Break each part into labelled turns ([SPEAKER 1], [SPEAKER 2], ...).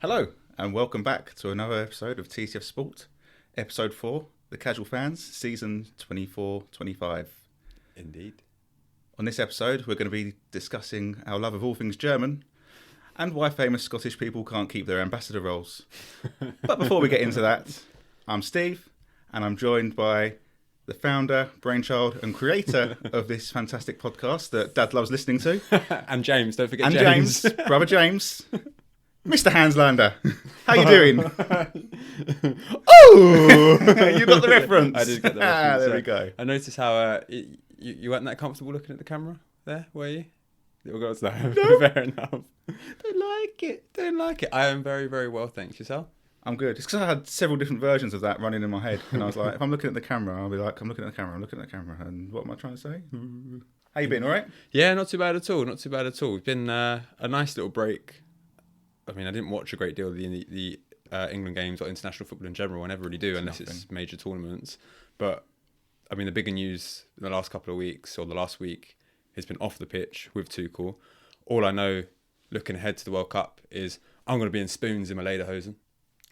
[SPEAKER 1] Hello, and welcome back to another episode of TCF Sport, Episode 4, The Casual Fans, Season 24-25.
[SPEAKER 2] Indeed.
[SPEAKER 1] On this episode, we're going to be discussing our love of all things German and why famous Scottish people can't keep their ambassador roles. But before we get into that, I'm Steve, and I'm joined by the founder, brainchild, and creator of this fantastic podcast that Dad loves listening to.
[SPEAKER 2] And James, don't forget
[SPEAKER 1] and
[SPEAKER 2] James.
[SPEAKER 1] Brother James. Mr. Hanslander, how you doing? Oh! You got the reference.
[SPEAKER 2] I did get the reference.
[SPEAKER 1] There we go.
[SPEAKER 2] I noticed how you weren't that comfortable looking at the camera there, were you? Little girls, no. Fair enough. Don't like it. I am very, very well, thanks. Yourself?
[SPEAKER 1] I'm good. It's because I had several different versions of that running in my head. And I was like, if I'm looking at the camera, I'll be like, I'm looking at the camera, I'm looking at the camera. And what am I trying to say? How you been, all right?
[SPEAKER 2] Yeah, not too bad at all. It's been a nice little break. I mean, I didn't watch a great deal of the England games or international football in general. I never really do unless it's major tournaments. But, I mean, the bigger news in the last couple of weeks or the last week has been off the pitch with Tuchel. All I know, looking ahead to the World Cup, is I'm going to be in spoons in my lederhosen.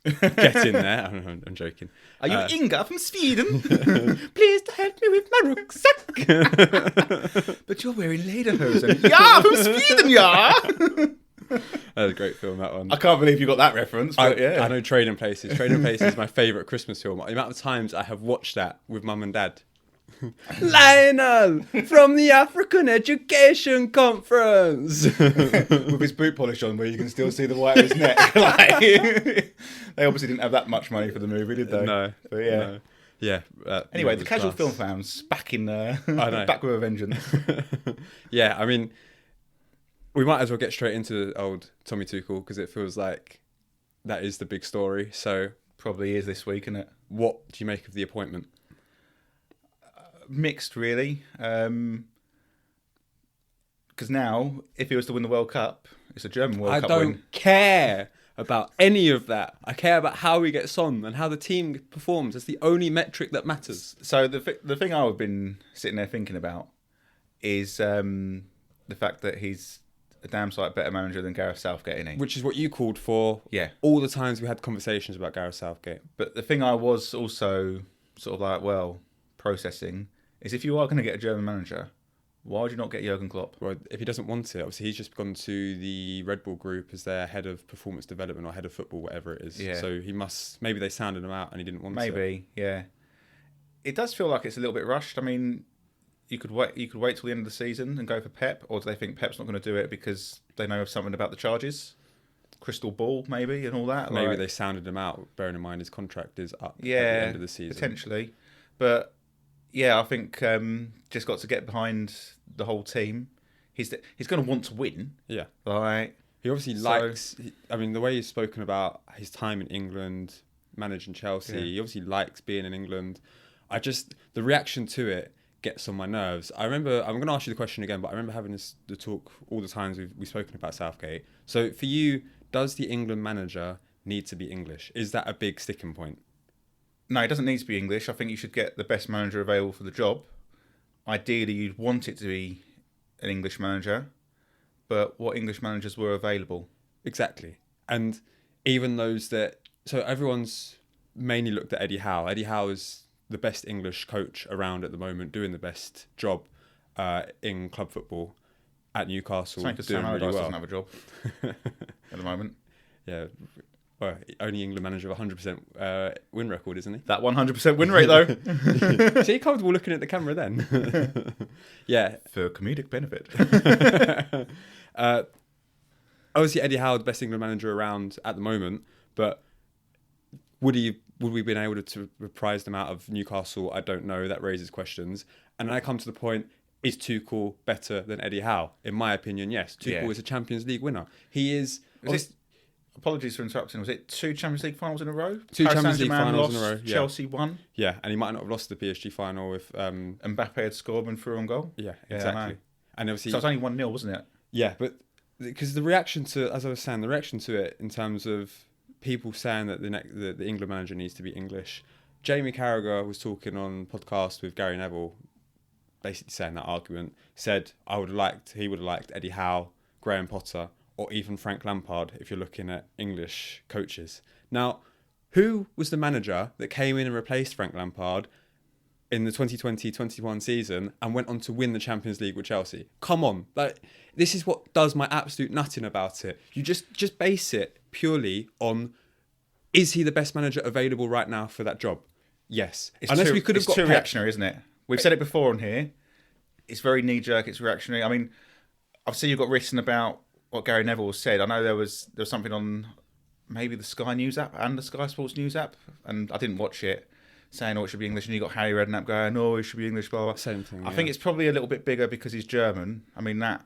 [SPEAKER 2] Get in there. I'm joking.
[SPEAKER 1] Are you Inga from Sweden?
[SPEAKER 2] Please help me with my rucksack.
[SPEAKER 1] But you're wearing lederhosen. Yeah, from Sweden, yeah.
[SPEAKER 2] That was a great film, that one.
[SPEAKER 1] I can't believe you got that reference. But yeah.
[SPEAKER 2] I know Trading Places. Trading Places is my favourite Christmas film. The amount of times I have watched that with Mum and Dad. Lionel from the African Education Conference.
[SPEAKER 1] With his boot polish on, where you can still see the white of his neck. Like, they obviously didn't have that much money for the movie, did they?
[SPEAKER 2] No.
[SPEAKER 1] But yeah.
[SPEAKER 2] No. Yeah.
[SPEAKER 1] Anyway, the casual film fans back in back with a vengeance.
[SPEAKER 2] Yeah, I mean, we might as well get straight into old Tommy Tuchel because it feels like that is the big story. So
[SPEAKER 1] probably is this week, isn't it?
[SPEAKER 2] What do you make of the appointment?
[SPEAKER 1] Mixed, really. Because now, if he was to win the World Cup, it's a German World Cup win.
[SPEAKER 2] I don't care about any of that. I care about how he gets on and how the team performs. It's the only metric that matters.
[SPEAKER 1] So the thing I've been sitting there thinking about is the fact that he's a damn sight better manager than Gareth Southgate, isn't he?
[SPEAKER 2] Which is what you called for.
[SPEAKER 1] Yeah.
[SPEAKER 2] All the times we had conversations about Gareth Southgate.
[SPEAKER 1] But the thing I was also sort of like, processing is if you are going to get a German manager, why would you not get Jurgen Klopp?
[SPEAKER 2] Well, if he doesn't want it, obviously he's just gone to the Red Bull Group as their head of performance development or head of football, whatever it is.
[SPEAKER 1] Yeah.
[SPEAKER 2] So he must, maybe they sounded him out and he didn't want it.
[SPEAKER 1] Maybe, yeah. It does feel like it's a little bit rushed. I mean, you could wait till the end of the season and go for Pep, or do they think Pep's not going to do it because they know something about the charges? Crystal ball, maybe, and all that.
[SPEAKER 2] Maybe they sounded him out, bearing in mind his contract is up at the end of the season.
[SPEAKER 1] Potentially. But yeah, I think just got to get behind the whole team. He's going to want to win.
[SPEAKER 2] Yeah.
[SPEAKER 1] Like,
[SPEAKER 2] he obviously likes... I mean, the way he's spoken about his time in England, managing Chelsea, he obviously likes being in England. The reaction to it gets on my nerves. I'm going to ask you the question again, but I remember having the talk all the times we've spoken about Southgate. So for you, does the England manager need to be English? Is that a big sticking point?
[SPEAKER 1] No, it doesn't need to be English. I think you should get the best manager available for the job. Ideally, you'd want it to be an English manager, but what English managers were available?
[SPEAKER 2] Exactly. And even those that... So everyone's mainly looked at Eddie Howe. Eddie Howe is the best English coach around at the moment, doing the best job in club football at Newcastle.
[SPEAKER 1] Doing really well. Doesn't have a job at the moment.
[SPEAKER 2] Yeah. Well, only England manager of 100% win record, isn't he?
[SPEAKER 1] That 100% win rate, though.
[SPEAKER 2] So you're comfortable looking at the camera then? Yeah.
[SPEAKER 1] For comedic benefit.
[SPEAKER 2] Obviously, Eddie Howe, the best England manager around at the moment, but would we been able to reprise them out of Newcastle? I don't know. That raises questions. And then I come to the point, is Tuchel better than Eddie Howe? In my opinion, yes. Tuchel is a Champions League winner. He is...
[SPEAKER 1] Apologies for interrupting. Was it 2 Champions League finals in a row?
[SPEAKER 2] Two Champions League finals in a row. Yeah.
[SPEAKER 1] Chelsea won.
[SPEAKER 2] Yeah, and he might not have lost the PSG final if...
[SPEAKER 1] Mbappe had scored and threw on goal.
[SPEAKER 2] Yeah, exactly. And obviously...
[SPEAKER 1] So it was only 1-0, wasn't it?
[SPEAKER 2] Yeah, but... Because the reaction to... As I was saying, the reaction to it in terms of people saying that the England manager needs to be English. Jamie Carragher was talking on podcast with Gary Neville, basically saying that argument. Said, he would have liked Eddie Howe, Graham Potter, or even Frank Lampard if you're looking at English coaches. Now, who was the manager that came in and replaced Frank Lampard in the 2020-21 season and went on to win the Champions League with Chelsea? Come on. Like, this is what does my absolute nutting about it. You just base it purely on, is he the best manager available right now for that job? Yes.
[SPEAKER 1] It's too reactionary, isn't it? We've said it before on here. It's very knee-jerk, it's reactionary. I mean, I've seen you've got written about what Gary Neville said. I know there was something on maybe the Sky News app and the Sky Sports News app, and I didn't watch it, saying, it should be English, and you got Harry Redknapp going, it should be English, blah, blah.
[SPEAKER 2] Same thing,
[SPEAKER 1] I think it's probably a little bit bigger because he's German. I mean, that...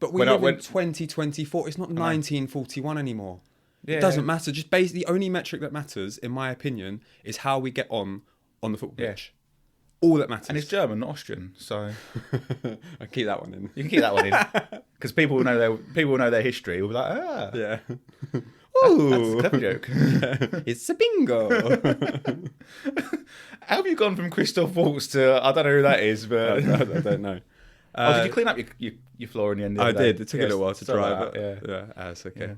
[SPEAKER 2] But we live in 2024. It's not 1941 anymore. Yeah. It doesn't matter. Just the only metric that matters, in my opinion, is how we get on the football pitch. All that matters.
[SPEAKER 1] And it's German, not Austrian, so...
[SPEAKER 2] I'll keep that one in.
[SPEAKER 1] You can keep that one in. Because people will know their history. We'll be like,
[SPEAKER 2] Yeah.
[SPEAKER 1] Ooh. That's a clever joke.
[SPEAKER 2] It's a bingo.
[SPEAKER 1] How have you gone from Christoph Waltz to... I don't know who that is, but...
[SPEAKER 2] I don't know.
[SPEAKER 1] Did you clean up your floor in the end of the day?
[SPEAKER 2] I did. It took a little while to dry, but it's okay.
[SPEAKER 1] Yeah.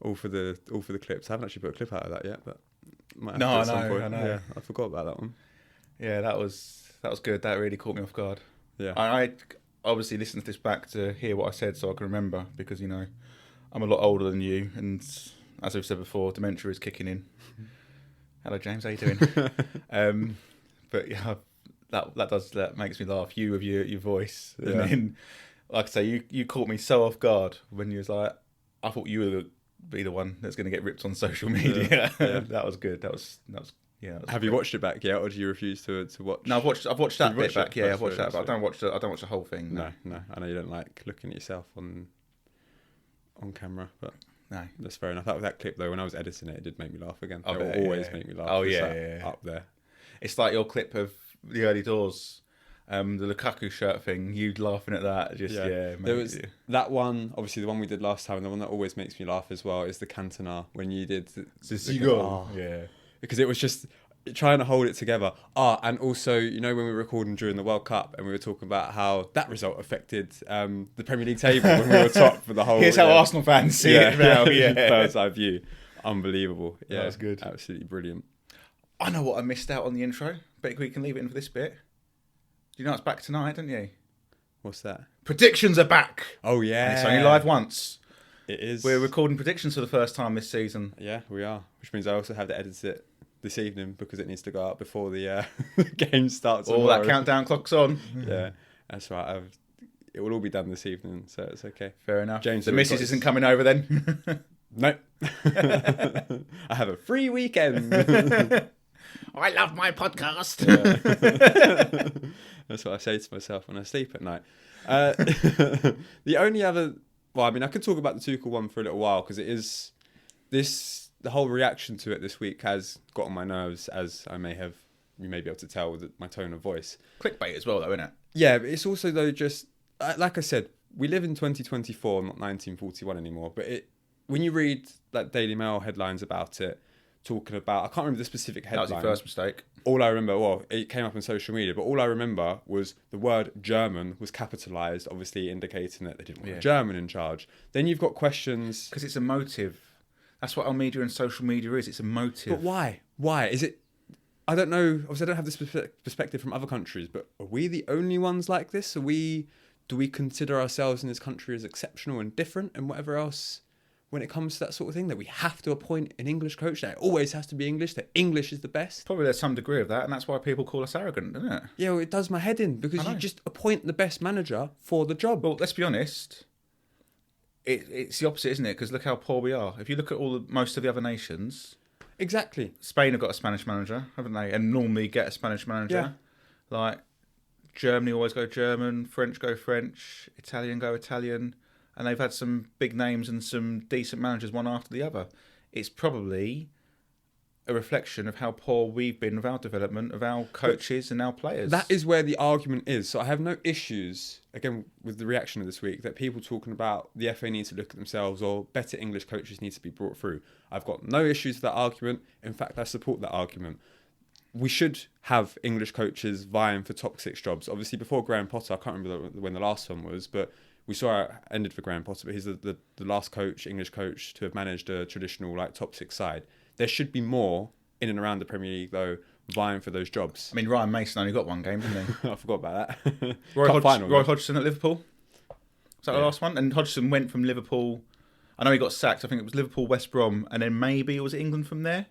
[SPEAKER 2] All for the clips. I haven't actually put a clip out of that yet, but might have
[SPEAKER 1] No,
[SPEAKER 2] to at some
[SPEAKER 1] I know,
[SPEAKER 2] point.
[SPEAKER 1] I know.
[SPEAKER 2] Yeah, I forgot about that one.
[SPEAKER 1] Yeah, that was good. That really caught me off guard.
[SPEAKER 2] Yeah.
[SPEAKER 1] I obviously listened to this back to hear what I said so I can remember, because, I'm a lot older than you, and as we've said before, dementia is kicking in. Hello, James. How you doing? But yeah, that makes me laugh. You with your voice, and then, like I say, you caught me so off guard when you was like, I thought you would be the one that's going to get ripped on social media. Yeah. That was good. That was.
[SPEAKER 2] Have you watched it back yet, or do you refuse to watch?
[SPEAKER 1] No, I've watched that bit back. Yeah, I've watched that, but I don't watch the whole thing.
[SPEAKER 2] No. I know you don't like looking at yourself on camera, but
[SPEAKER 1] no,
[SPEAKER 2] that's fair enough. That clip though, when I was editing it did make me laugh again.
[SPEAKER 1] It
[SPEAKER 2] will always make me laugh.
[SPEAKER 1] Oh yeah,
[SPEAKER 2] up there.
[SPEAKER 1] It's like your clip of the early doors, the Lukaku shirt thing. You laughing at that?
[SPEAKER 2] There was that one. Obviously, the one we did last time, and the one that always makes me laugh as well is the Cantona when you did.
[SPEAKER 1] Yeah.
[SPEAKER 2] Because it was just trying to hold it together. And also, when we were recording during the World Cup and we were talking about how that result affected the Premier League table when we were top for the whole...
[SPEAKER 1] Here's how Arsenal fans see it now. Yeah.
[SPEAKER 2] Bird's eye view. Unbelievable. Yeah,
[SPEAKER 1] that was good.
[SPEAKER 2] Absolutely brilliant.
[SPEAKER 1] I know what I missed out on the intro, but we can leave it in for this bit. You know it's back tonight, don't you?
[SPEAKER 2] What's that?
[SPEAKER 1] Predictions are back.
[SPEAKER 2] Oh, yeah.
[SPEAKER 1] And it's only live once.
[SPEAKER 2] It is.
[SPEAKER 1] We're recording predictions for the first time this season.
[SPEAKER 2] Yeah, we are. Which means I also have to edit it this evening because it needs to go out before the game starts.
[SPEAKER 1] All that countdown clock's on.
[SPEAKER 2] Yeah, that's right. It will all be done this evening, so it's okay.
[SPEAKER 1] Fair enough.
[SPEAKER 2] James,
[SPEAKER 1] the missus isn't coming over then?
[SPEAKER 2] No. I have a free weekend.
[SPEAKER 1] I love my podcast.
[SPEAKER 2] Yeah. That's what I say to myself when I sleep at night. The only other... Well, I mean, I could talk about the Tuchel one for a little while because it is... The whole reaction to it this week has got on my nerves, as you may be able to tell with my tone of voice.
[SPEAKER 1] Clickbait as well, though, isn't it?
[SPEAKER 2] Yeah, but it's also, though, just... Like I said, we live in 2024, not 1941 anymore. But when you read like Daily Mail headlines about it, talking about... I can't remember the specific headline.
[SPEAKER 1] That was your first mistake.
[SPEAKER 2] All I remember... it came up on social media, but all I remember was the word German was capitalised, obviously indicating that they didn't want a German in charge. Then you've got questions...
[SPEAKER 1] Because it's a motive. That's what our media and social media is. It's a motive.
[SPEAKER 2] But why? Why? Is it... I don't know. Obviously, I don't have this perspective from other countries, but are we the only ones like this? Do we consider ourselves in this country as exceptional and different and whatever else when it comes to that sort of thing? That we have to appoint an English coach, that it always has to be English, that English is the best?
[SPEAKER 1] Probably there's some degree of that, and that's why people call us arrogant, doesn't it?
[SPEAKER 2] Yeah, well, it does my head in, because you just appoint the best manager for the job.
[SPEAKER 1] Well, let's be honest. It's the opposite, isn't it? Because look how poor we are. If you look at most of the other nations...
[SPEAKER 2] Exactly.
[SPEAKER 1] Spain have got a Spanish manager, haven't they? And normally get a Spanish manager. Yeah. Like, Germany always go German, French go French, Italian go Italian. And they've had some big names and some decent managers one after the other. It's probably a reflection of how poor we've been with our development of our coaches and our players.
[SPEAKER 2] That is where the argument is. So I have no issues, again, with the reaction of this week, that people talking about the FA need to look at themselves or better English coaches need to be brought through. I've got no issues with that argument. In fact, I support that argument. We should have English coaches vying for top 6 jobs. Obviously, before Graham Potter, I can't remember when the last one was, but we saw it ended for Graham Potter, but he's the last English coach, to have managed a traditional like top 6 side. There should be more in and around the Premier League though, vying for those jobs.
[SPEAKER 1] I mean, Ryan Mason only got one game, didn't he?
[SPEAKER 2] I forgot about that.
[SPEAKER 1] Roy Hodgson at Liverpool. Was that the last one? And Hodgson went from Liverpool. I know he got sacked. I think it was Liverpool, West Brom, and then maybe it was England from there.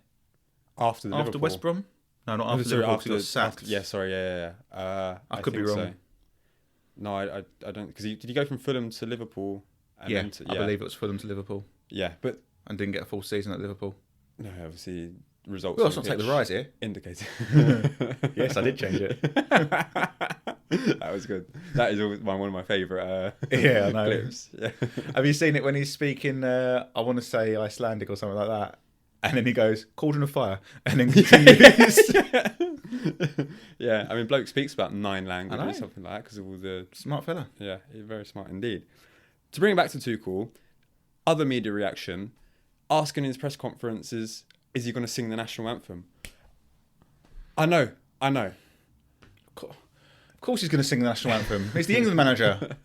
[SPEAKER 2] After
[SPEAKER 1] West Brom? No, not after Liverpool. He got sacked.
[SPEAKER 2] I
[SPEAKER 1] could be wrong.
[SPEAKER 2] So. No, I don't. Because did he go from Fulham to Liverpool? And
[SPEAKER 1] I believe it was Fulham to Liverpool.
[SPEAKER 2] Yeah, but
[SPEAKER 1] and didn't get a full season at Liverpool.
[SPEAKER 2] No, obviously results.
[SPEAKER 1] Well, let's not take the rise here.
[SPEAKER 2] Indicated.
[SPEAKER 1] Yes, I did change it.
[SPEAKER 2] That was good. That is always one of my favourite
[SPEAKER 1] I know.
[SPEAKER 2] clips. Yeah.
[SPEAKER 1] Have you seen it when he's speaking, I want to say Icelandic or something like that? And then he goes, cauldron of fire, and then continues.
[SPEAKER 2] Yeah, I mean, bloke speaks about 9 languages or something like that because of all the...
[SPEAKER 1] Smart fella.
[SPEAKER 2] Yeah, he's very smart indeed. To bring it back to Tuchel, other media reaction, asking in his press conferences, is he going to sing the national anthem? I know.
[SPEAKER 1] Of course he's going to sing the national anthem. He's the England manager.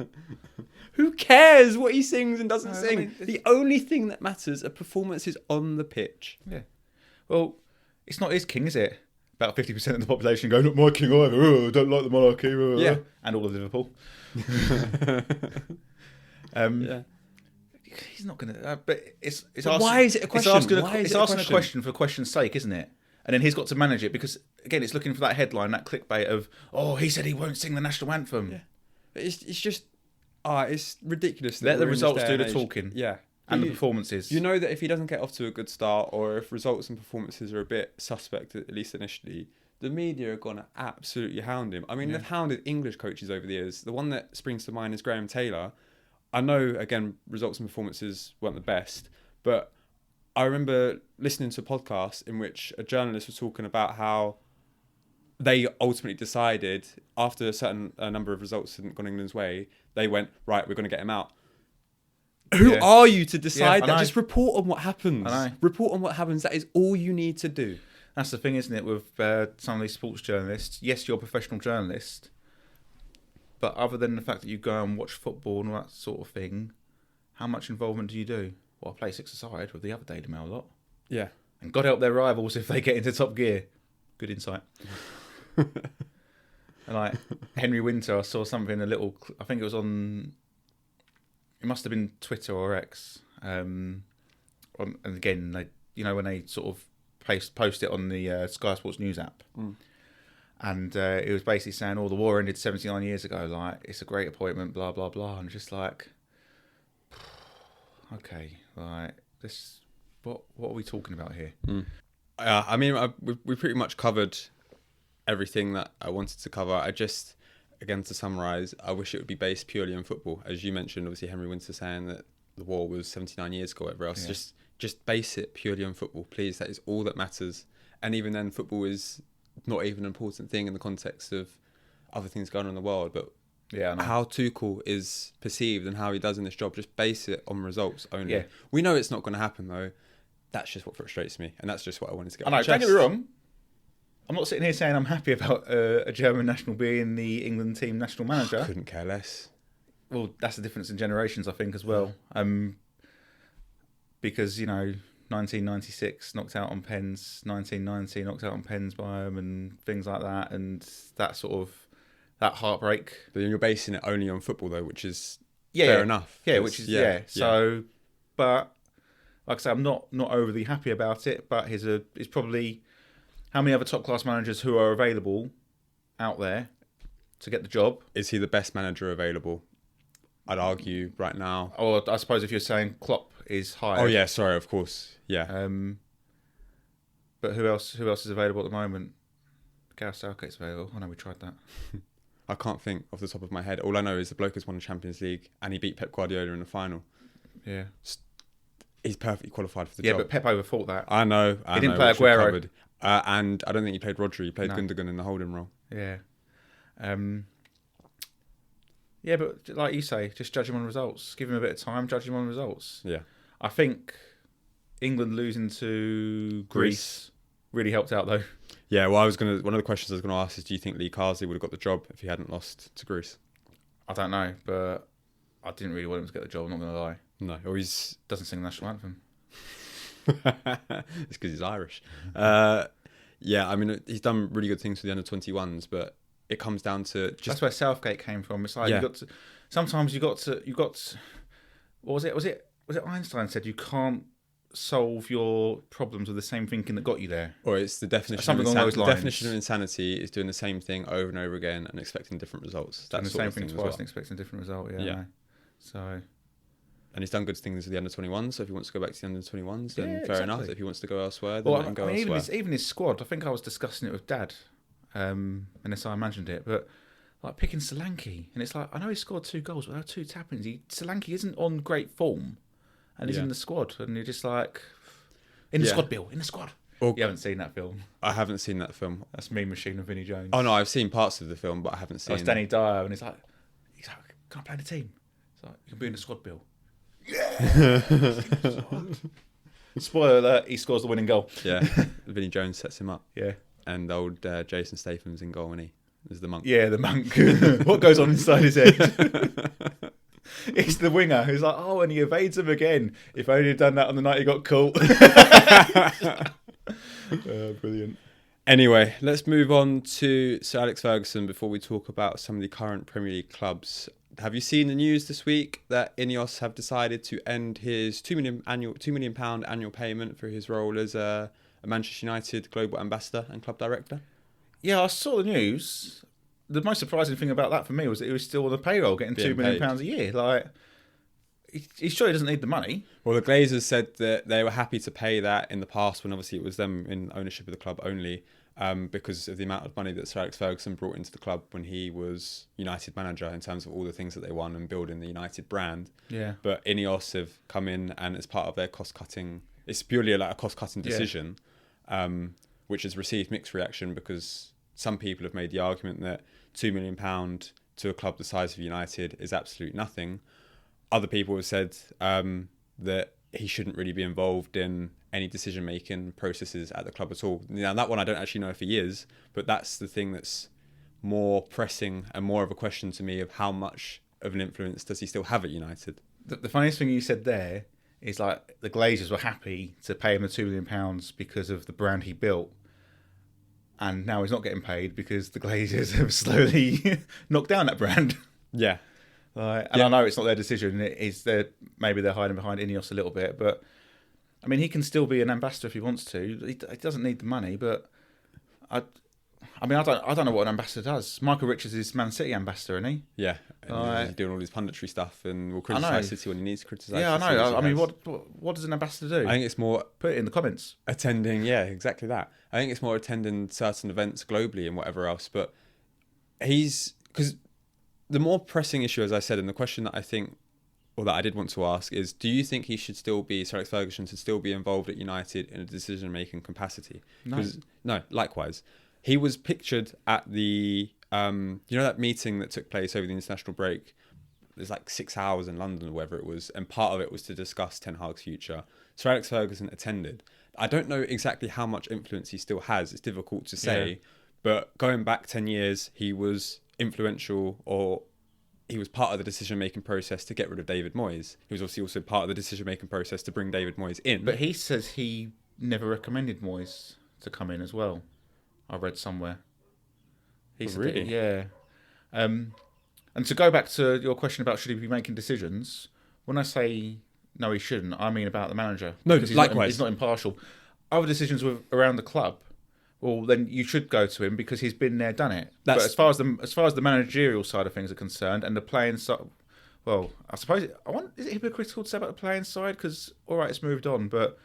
[SPEAKER 2] Who cares what he sings and doesn't sing? I mean, the only thing that matters are performances on the pitch.
[SPEAKER 1] Yeah. Well, it's not his king, is it? About 50% of the population go, not my king either. Oh, I don't like the monarchy.
[SPEAKER 2] Yeah.
[SPEAKER 1] And all of Liverpool.
[SPEAKER 2] Yeah.
[SPEAKER 1] He's not going to... but it's
[SPEAKER 2] asking, why is it a question?
[SPEAKER 1] It's asking a question for question's sake, isn't it? And then he's got to manage it because, again, it's looking for that headline, that clickbait of, he said he won't sing the national anthem.
[SPEAKER 2] Yeah. It's just... it's ridiculous.
[SPEAKER 1] Let the results do the talking.
[SPEAKER 2] Yeah.
[SPEAKER 1] And the performances.
[SPEAKER 2] You know that if he doesn't get off to a good start, or if results and performances are a bit suspect, at least initially, the media are going to absolutely hound him. I mean, they've hounded English coaches over the years. The one that springs to mind is Graham Taylor. I know, again, results and performances weren't the best, but I remember listening to a podcast in which a journalist was talking about how they ultimately decided, after a certain number of results hadn't gone England's way, they went, right, we're going to get him out. Who are you to decide that? Just report on what happens. Report on what happens. That is all you need to do.
[SPEAKER 1] That's the thing, isn't it, with some of these sports journalists? Yes, you're a professional journalist, but other than the fact that you go and watch football and all that sort of thing, how much involvement do you do? Well, I play 6-a-side with the other Daily Mail a lot.
[SPEAKER 2] Yeah.
[SPEAKER 1] And God help their rivals if they get into top gear. Good insight. And like Henry Winter, I saw something I think it was on... It must have been Twitter or X. And again, when they sort of post it on the Sky Sports News app.
[SPEAKER 2] Mm.
[SPEAKER 1] And it was basically saying, the war ended 79 years ago. Like, it's a great appointment, blah, blah, blah. And just like, okay, like, this, what are we talking about here?
[SPEAKER 2] Mm. I mean, we pretty much covered everything that I wanted to cover. Again, to summarise, I wish it would be based purely on football. As you mentioned, obviously, Henry Winter saying that the war was 79 years ago, whatever else. Yeah. Just base it purely on football, please. That is all that matters. And even then, football is not even an important thing in the context of other things going on in the world. But how Tuchel is perceived and how he does in this job, just base it on results only. Yeah. We know it's not going to happen, though. That's just what frustrates me. And that's just what I wanted to get off my chest.
[SPEAKER 1] Don't get me wrong. I'm not sitting here saying I'm happy about a German national being the England team national manager.
[SPEAKER 2] I couldn't care less.
[SPEAKER 1] Well, that's the difference in generations, I think, as well. Because, 1996 knocked out on pens, 1990 knocked out on pens by them and things like that. And that sort of, that heartbreak.
[SPEAKER 2] But you're basing it only on football, though, which is fair enough.
[SPEAKER 1] Yeah, which is, So, but, like I say, I'm not overly happy about it, but he's probably... How many other top-class managers who are available out there to get the job?
[SPEAKER 2] Is he the best manager available? I'd argue right now.
[SPEAKER 1] Or I suppose if you're saying Klopp is higher.
[SPEAKER 2] Oh, yeah, sorry, of course. Yeah.
[SPEAKER 1] But who else is available at the moment? Gareth Southgate's available. I know we tried that.
[SPEAKER 2] I can't think off the top of my head. All I know is the bloke has won the Champions League and he beat Pep Guardiola in the final.
[SPEAKER 1] Yeah.
[SPEAKER 2] He's perfectly qualified for the job.
[SPEAKER 1] Yeah, but Pep overthought that.
[SPEAKER 2] I know.
[SPEAKER 1] He didn't play Aguero.
[SPEAKER 2] And I don't think he played Rodri. He played Gundogan in the holding role.
[SPEAKER 1] Yeah. Yeah, but like you say, just judge him on results. Give him a bit of time, judge him on results.
[SPEAKER 2] Yeah.
[SPEAKER 1] I think England losing to Greece really helped out, though.
[SPEAKER 2] Yeah, well, one of the questions I was going to ask is, do you think Lee Carsley would have got the job if he hadn't lost to Greece?
[SPEAKER 1] I don't know, but I didn't really want him to get the job, I'm not going to lie.
[SPEAKER 2] No, or he's
[SPEAKER 1] Doesn't sing the national anthem.
[SPEAKER 2] it's because he's Irish. Yeah, I mean, he's done really good things for the under-21s, but it comes down to just...
[SPEAKER 1] That's where Southgate came from. It's like sometimes you got to. What was it? Was it Einstein said you can't solve your problems with the same thinking that got you there?
[SPEAKER 2] Or it's the definition
[SPEAKER 1] Something
[SPEAKER 2] of
[SPEAKER 1] along those lines.
[SPEAKER 2] The definition of insanity is doing the same thing over and over again and expecting different results.
[SPEAKER 1] Doing the same thing twice and expecting a different result. Yeah. No. So.
[SPEAKER 2] And he's done good things with the under-21s, so if he wants to go back to the under-21s, then fair enough. If he wants to go elsewhere, then let him go elsewhere.
[SPEAKER 1] Even his squad, I think I was discussing it with Dad, unless I imagined it, but like picking Solanke, and it's like, I know he scored 2 goals, but there are 2 tap-ins. Solanke isn't on great form, and he's in the squad, and you're just like, in the squad, Bill, in the squad. You haven't seen that film?
[SPEAKER 2] I haven't seen that film.
[SPEAKER 1] That's Mean Machine and Vinnie Jones.
[SPEAKER 2] Oh no, I've seen parts of the film, but I haven't seen...
[SPEAKER 1] It's Danny Dyer, and he's like, can I play in the team? It's like, you can be in the squad, Bill. Yeah. Spoiler alert, he scores the winning goal.
[SPEAKER 2] Yeah, Vinnie Jones sets him up.
[SPEAKER 1] Yeah.
[SPEAKER 2] And old Jason Statham's in goal, and he is the monk.
[SPEAKER 1] Yeah, the monk. What goes on inside his head? It's the winger who's like, oh, and he evades him again. If only he'd done that on the night he got caught. Brilliant.
[SPEAKER 2] Anyway, let's move on to Sir Alex Ferguson before we talk about some of the current Premier League clubs. Have you seen the news this week that INEOS have decided to end his £2 million annual payment for his role as a Manchester United global ambassador and club director?
[SPEAKER 1] Yeah, I saw the news. The most surprising thing about that for me was that he was still on the payroll, getting £2 million a year. Like, he surely doesn't need the money.
[SPEAKER 2] Well, the Glazers said that they were happy to pay that in the past when obviously it was them in ownership of the club only. Because of the amount of money that Sir Alex Ferguson brought into the club when he was United manager in terms of all the things that they won and building the United brand.
[SPEAKER 1] Yeah.
[SPEAKER 2] But INEOS have come in and as part of their cost-cutting, it's purely like a cost-cutting decision, which has received mixed reaction because some people have made the argument that £2 million to a club the size of United is absolute nothing. Other people have said that he shouldn't really be involved in any decision-making processes at the club at all. Now, that one I don't actually know if he is, but that's the thing that's more pressing and more of a question to me of how much of an influence does he still have at United.
[SPEAKER 1] The funniest thing you said there is like the Glazers were happy to pay him the £2 million because of the brand he built, and now he's not getting paid because the Glazers have slowly knocked down that brand.
[SPEAKER 2] Yeah.
[SPEAKER 1] I know it's not their decision. Maybe they're hiding behind INEOS a little bit, but I mean, he can still be an ambassador if he wants to. He doesn't need the money, but I don't know what an ambassador does. Michael Richards is Man City ambassador, isn't he?
[SPEAKER 2] Yeah, and he's doing all his punditry stuff and will criticise City when he needs to criticise.
[SPEAKER 1] Yeah, I know. I mean, what does an ambassador do?
[SPEAKER 2] I think it's more
[SPEAKER 1] put it in the comments.
[SPEAKER 2] Attending, yeah, exactly that. I think it's more attending certain events globally and whatever else. But because the more pressing issue, as I said, and the question that I think, or that I did want to ask is, do you think he should still be, Sir Alex Ferguson should still be involved at United in a decision-making capacity? No, likewise. He was pictured at the, that meeting that took place over the international break. There's like 6 hours in London or whatever it was, and part of it was to discuss Ten Hag's future. Sir Alex Ferguson attended. I don't know exactly how much influence he still has. It's difficult to say, but going back 10 years, he was influential, or he was part of the decision-making process to get rid of David Moyes. He was obviously also part of the decision-making process to bring David Moyes in.
[SPEAKER 1] But he says he never recommended Moyes to come in as well. I read somewhere.
[SPEAKER 2] Really?
[SPEAKER 1] Yeah. And to go back to your question about should he be making decisions, when I say no, he shouldn't, I mean about the manager.
[SPEAKER 2] No,
[SPEAKER 1] likewise. He's not impartial. Other decisions around the club, well, then you should go to him because he's been there, done it. But as far as the managerial side of things are concerned, and the playing side, well, I suppose is it hypocritical to say about the playing side? Because all right, it's moved on, but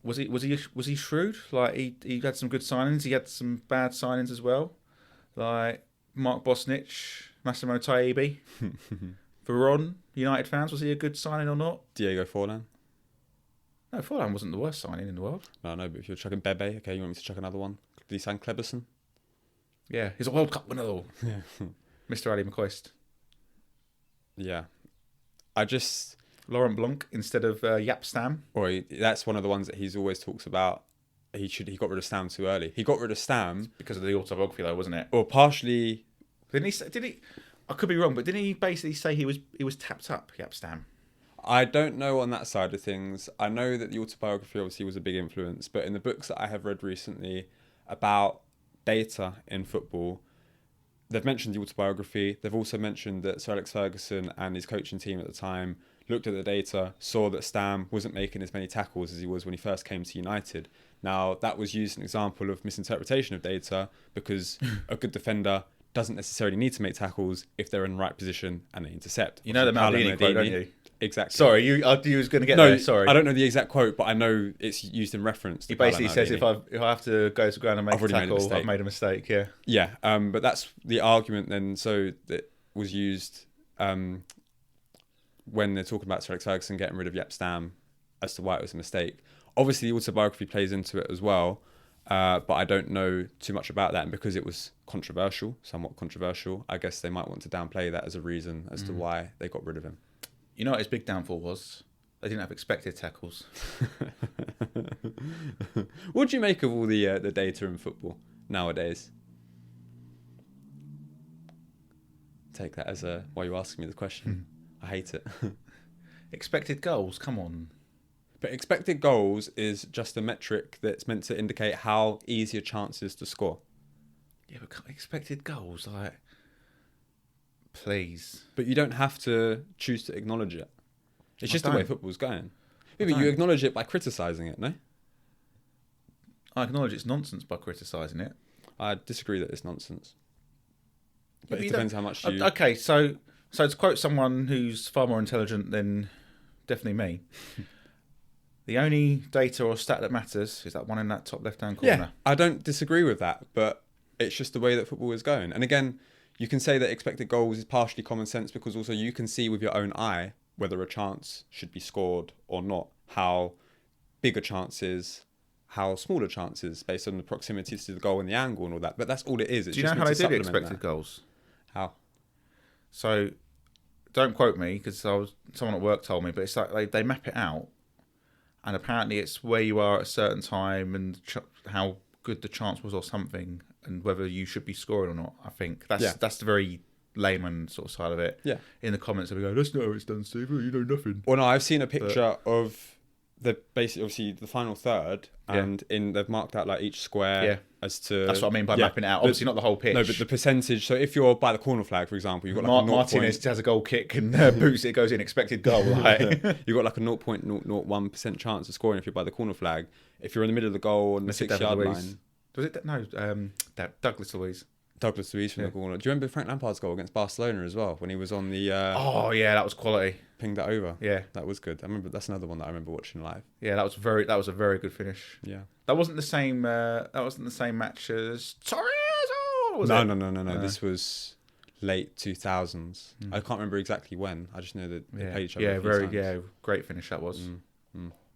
[SPEAKER 1] was he shrewd? Like he had some good signings, he had some bad signings as well, like Mark Bosnich, Massimo Taibbi. Veron, United fans, was he a good signing or not?
[SPEAKER 2] Diego Forlan.
[SPEAKER 1] No, Fulham wasn't the worst signing in the world.
[SPEAKER 2] No, but if you're chucking Bebe, okay, you want me to chuck another one? Did he sign Kleberson?
[SPEAKER 1] Yeah, he's a World Cup winner though.
[SPEAKER 2] Yeah.
[SPEAKER 1] Mr. Ali McCoist.
[SPEAKER 2] Yeah.
[SPEAKER 1] Laurent Blanc instead of Yap Stam.
[SPEAKER 2] That's one of the ones that he's always talks about. He got rid of Stam too early. He got rid of Stam
[SPEAKER 1] because of the autobiography though, wasn't it?
[SPEAKER 2] Or partially.
[SPEAKER 1] Did he? I could be wrong, but didn't he basically say he was tapped up, Jaap Stam?
[SPEAKER 2] I don't know on that side of things. I know that the autobiography obviously was a big influence, but in the books that I have read recently about data in football, they've mentioned the autobiography. They've also mentioned that Sir Alex Ferguson and his coaching team at the time looked at the data, saw that Stam wasn't making as many tackles as he was when he first came to United. Now, that was used as an example of misinterpretation of data because a good defender doesn't necessarily need to make tackles if they're in the right position and they intercept.
[SPEAKER 1] You know the Maldini quote, don't you?
[SPEAKER 2] Exactly.
[SPEAKER 1] Sorry, you was going to get there. Sorry,
[SPEAKER 2] I don't know the exact quote, but I know it's used in reference.
[SPEAKER 1] He basically says, if I have to go to ground and make a tackle, I've made a mistake. Yeah.
[SPEAKER 2] Yeah. But that's the argument then. So that was used when they're talking about Sir Alex Ferguson getting rid of Jaap Stam as to why it was a mistake. Obviously, the autobiography plays into it as well, but I don't know too much about that. And because it was somewhat controversial, I guess they might want to downplay that as a reason as to why they got rid of him.
[SPEAKER 1] You know what his big downfall was? They didn't have expected tackles.
[SPEAKER 2] What do you make of all the data in football nowadays? Take that as why you're asking me the question. I hate it.
[SPEAKER 1] Expected goals, come on.
[SPEAKER 2] But expected goals is just a metric that's meant to indicate how easy a chance is to score.
[SPEAKER 1] Yeah, but expected goals, like, please.
[SPEAKER 2] But you don't have to choose to acknowledge it. It's just the way football's going. Yeah, but you acknowledge it by criticising it, no?
[SPEAKER 1] I acknowledge it's nonsense by criticising it.
[SPEAKER 2] I disagree that it's nonsense. But it depends how much you...
[SPEAKER 1] Okay, so to quote someone who's far more intelligent than definitely me, the only data or stat that matters is that one in that top left-hand corner.
[SPEAKER 2] Yeah, I don't disagree with that, but it's just the way that football is going. And again, you can say that expected goals is partially common sense because also you can see with your own eye whether a chance should be scored or not, how big a chance is, how small a chance is based on the proximity to the goal and the angle and all that. But that's all it is. It's
[SPEAKER 1] do you know how they do the expected goals?
[SPEAKER 2] How?
[SPEAKER 1] So, don't quote me because someone at work told me, but it's like they map it out, and apparently it's where you are at a certain time and how good the chance was or something, and whether you should be scoring or not. I think that's the very layman sort of side of it.
[SPEAKER 2] Yeah.
[SPEAKER 1] In the comments, we go, "That's not how it's done, Steve. You know nothing."
[SPEAKER 2] Well, no, I've seen a picture of the basically, obviously, the final third, and they've marked out like each square as to.
[SPEAKER 1] That's what I mean by mapping it out. Obviously, not the whole pitch.
[SPEAKER 2] No, but the percentage. So if you're by the corner flag, for example, you've got like
[SPEAKER 1] Martinez has a goal kick and boots it, goes in, expected goal. Like.
[SPEAKER 2] You've got like a 0.001% chance of scoring if you're by the corner flag. If you're in the middle of the goal on the 6-yard line.
[SPEAKER 1] Was it? No, Douglas Luiz.
[SPEAKER 2] Douglas Luiz from the corner. Do you remember Frank Lampard's goal against Barcelona as well when he was on the?
[SPEAKER 1] Oh yeah, that was quality.
[SPEAKER 2] Pinged that over.
[SPEAKER 1] Yeah,
[SPEAKER 2] that was good. I remember that's another one that I remember watching live.
[SPEAKER 1] Yeah, that was a very good finish.
[SPEAKER 2] Yeah,
[SPEAKER 1] that wasn't the same. That wasn't the same match as Torres.
[SPEAKER 2] No. This was late 2000s. I can't remember exactly when. I just know that they played each other.
[SPEAKER 1] Great finish that was.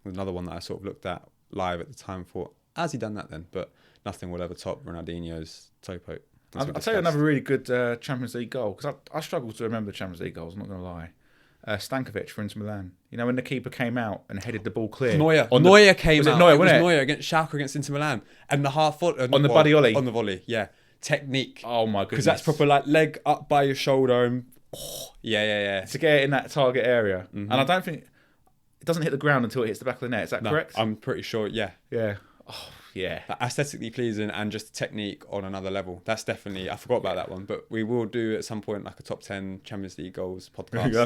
[SPEAKER 2] Another one that I sort of looked at live at the time. Thought, has he done that then? But nothing will ever top Ronaldinho's toe poke.
[SPEAKER 1] I'll tell you another really good Champions League goal, because I struggle to remember the Champions League goals, I'm not going to lie. Stankovic for Inter Milan. You know, when the keeper came out and headed the ball clear.
[SPEAKER 2] Neuer came out. It was Neuer against Schalke against Inter Milan. And the half foot...
[SPEAKER 1] on the Buddy-Ollie.
[SPEAKER 2] On the volley, yeah. Technique.
[SPEAKER 1] Oh, my goodness.
[SPEAKER 2] Because that's proper, like, leg up by your shoulder and... Oh, yeah.
[SPEAKER 1] To get it in that target area. Mm-hmm. And I don't think... It doesn't hit the ground until it hits the back of the net. Is that correct?
[SPEAKER 2] I'm pretty sure, yeah.
[SPEAKER 1] Yeah. Oh, yeah.
[SPEAKER 2] Aesthetically pleasing and just technique on another level. That's definitely... I forgot about that one, but we will do at some point like a top 10 Champions League goals podcast.
[SPEAKER 1] You'll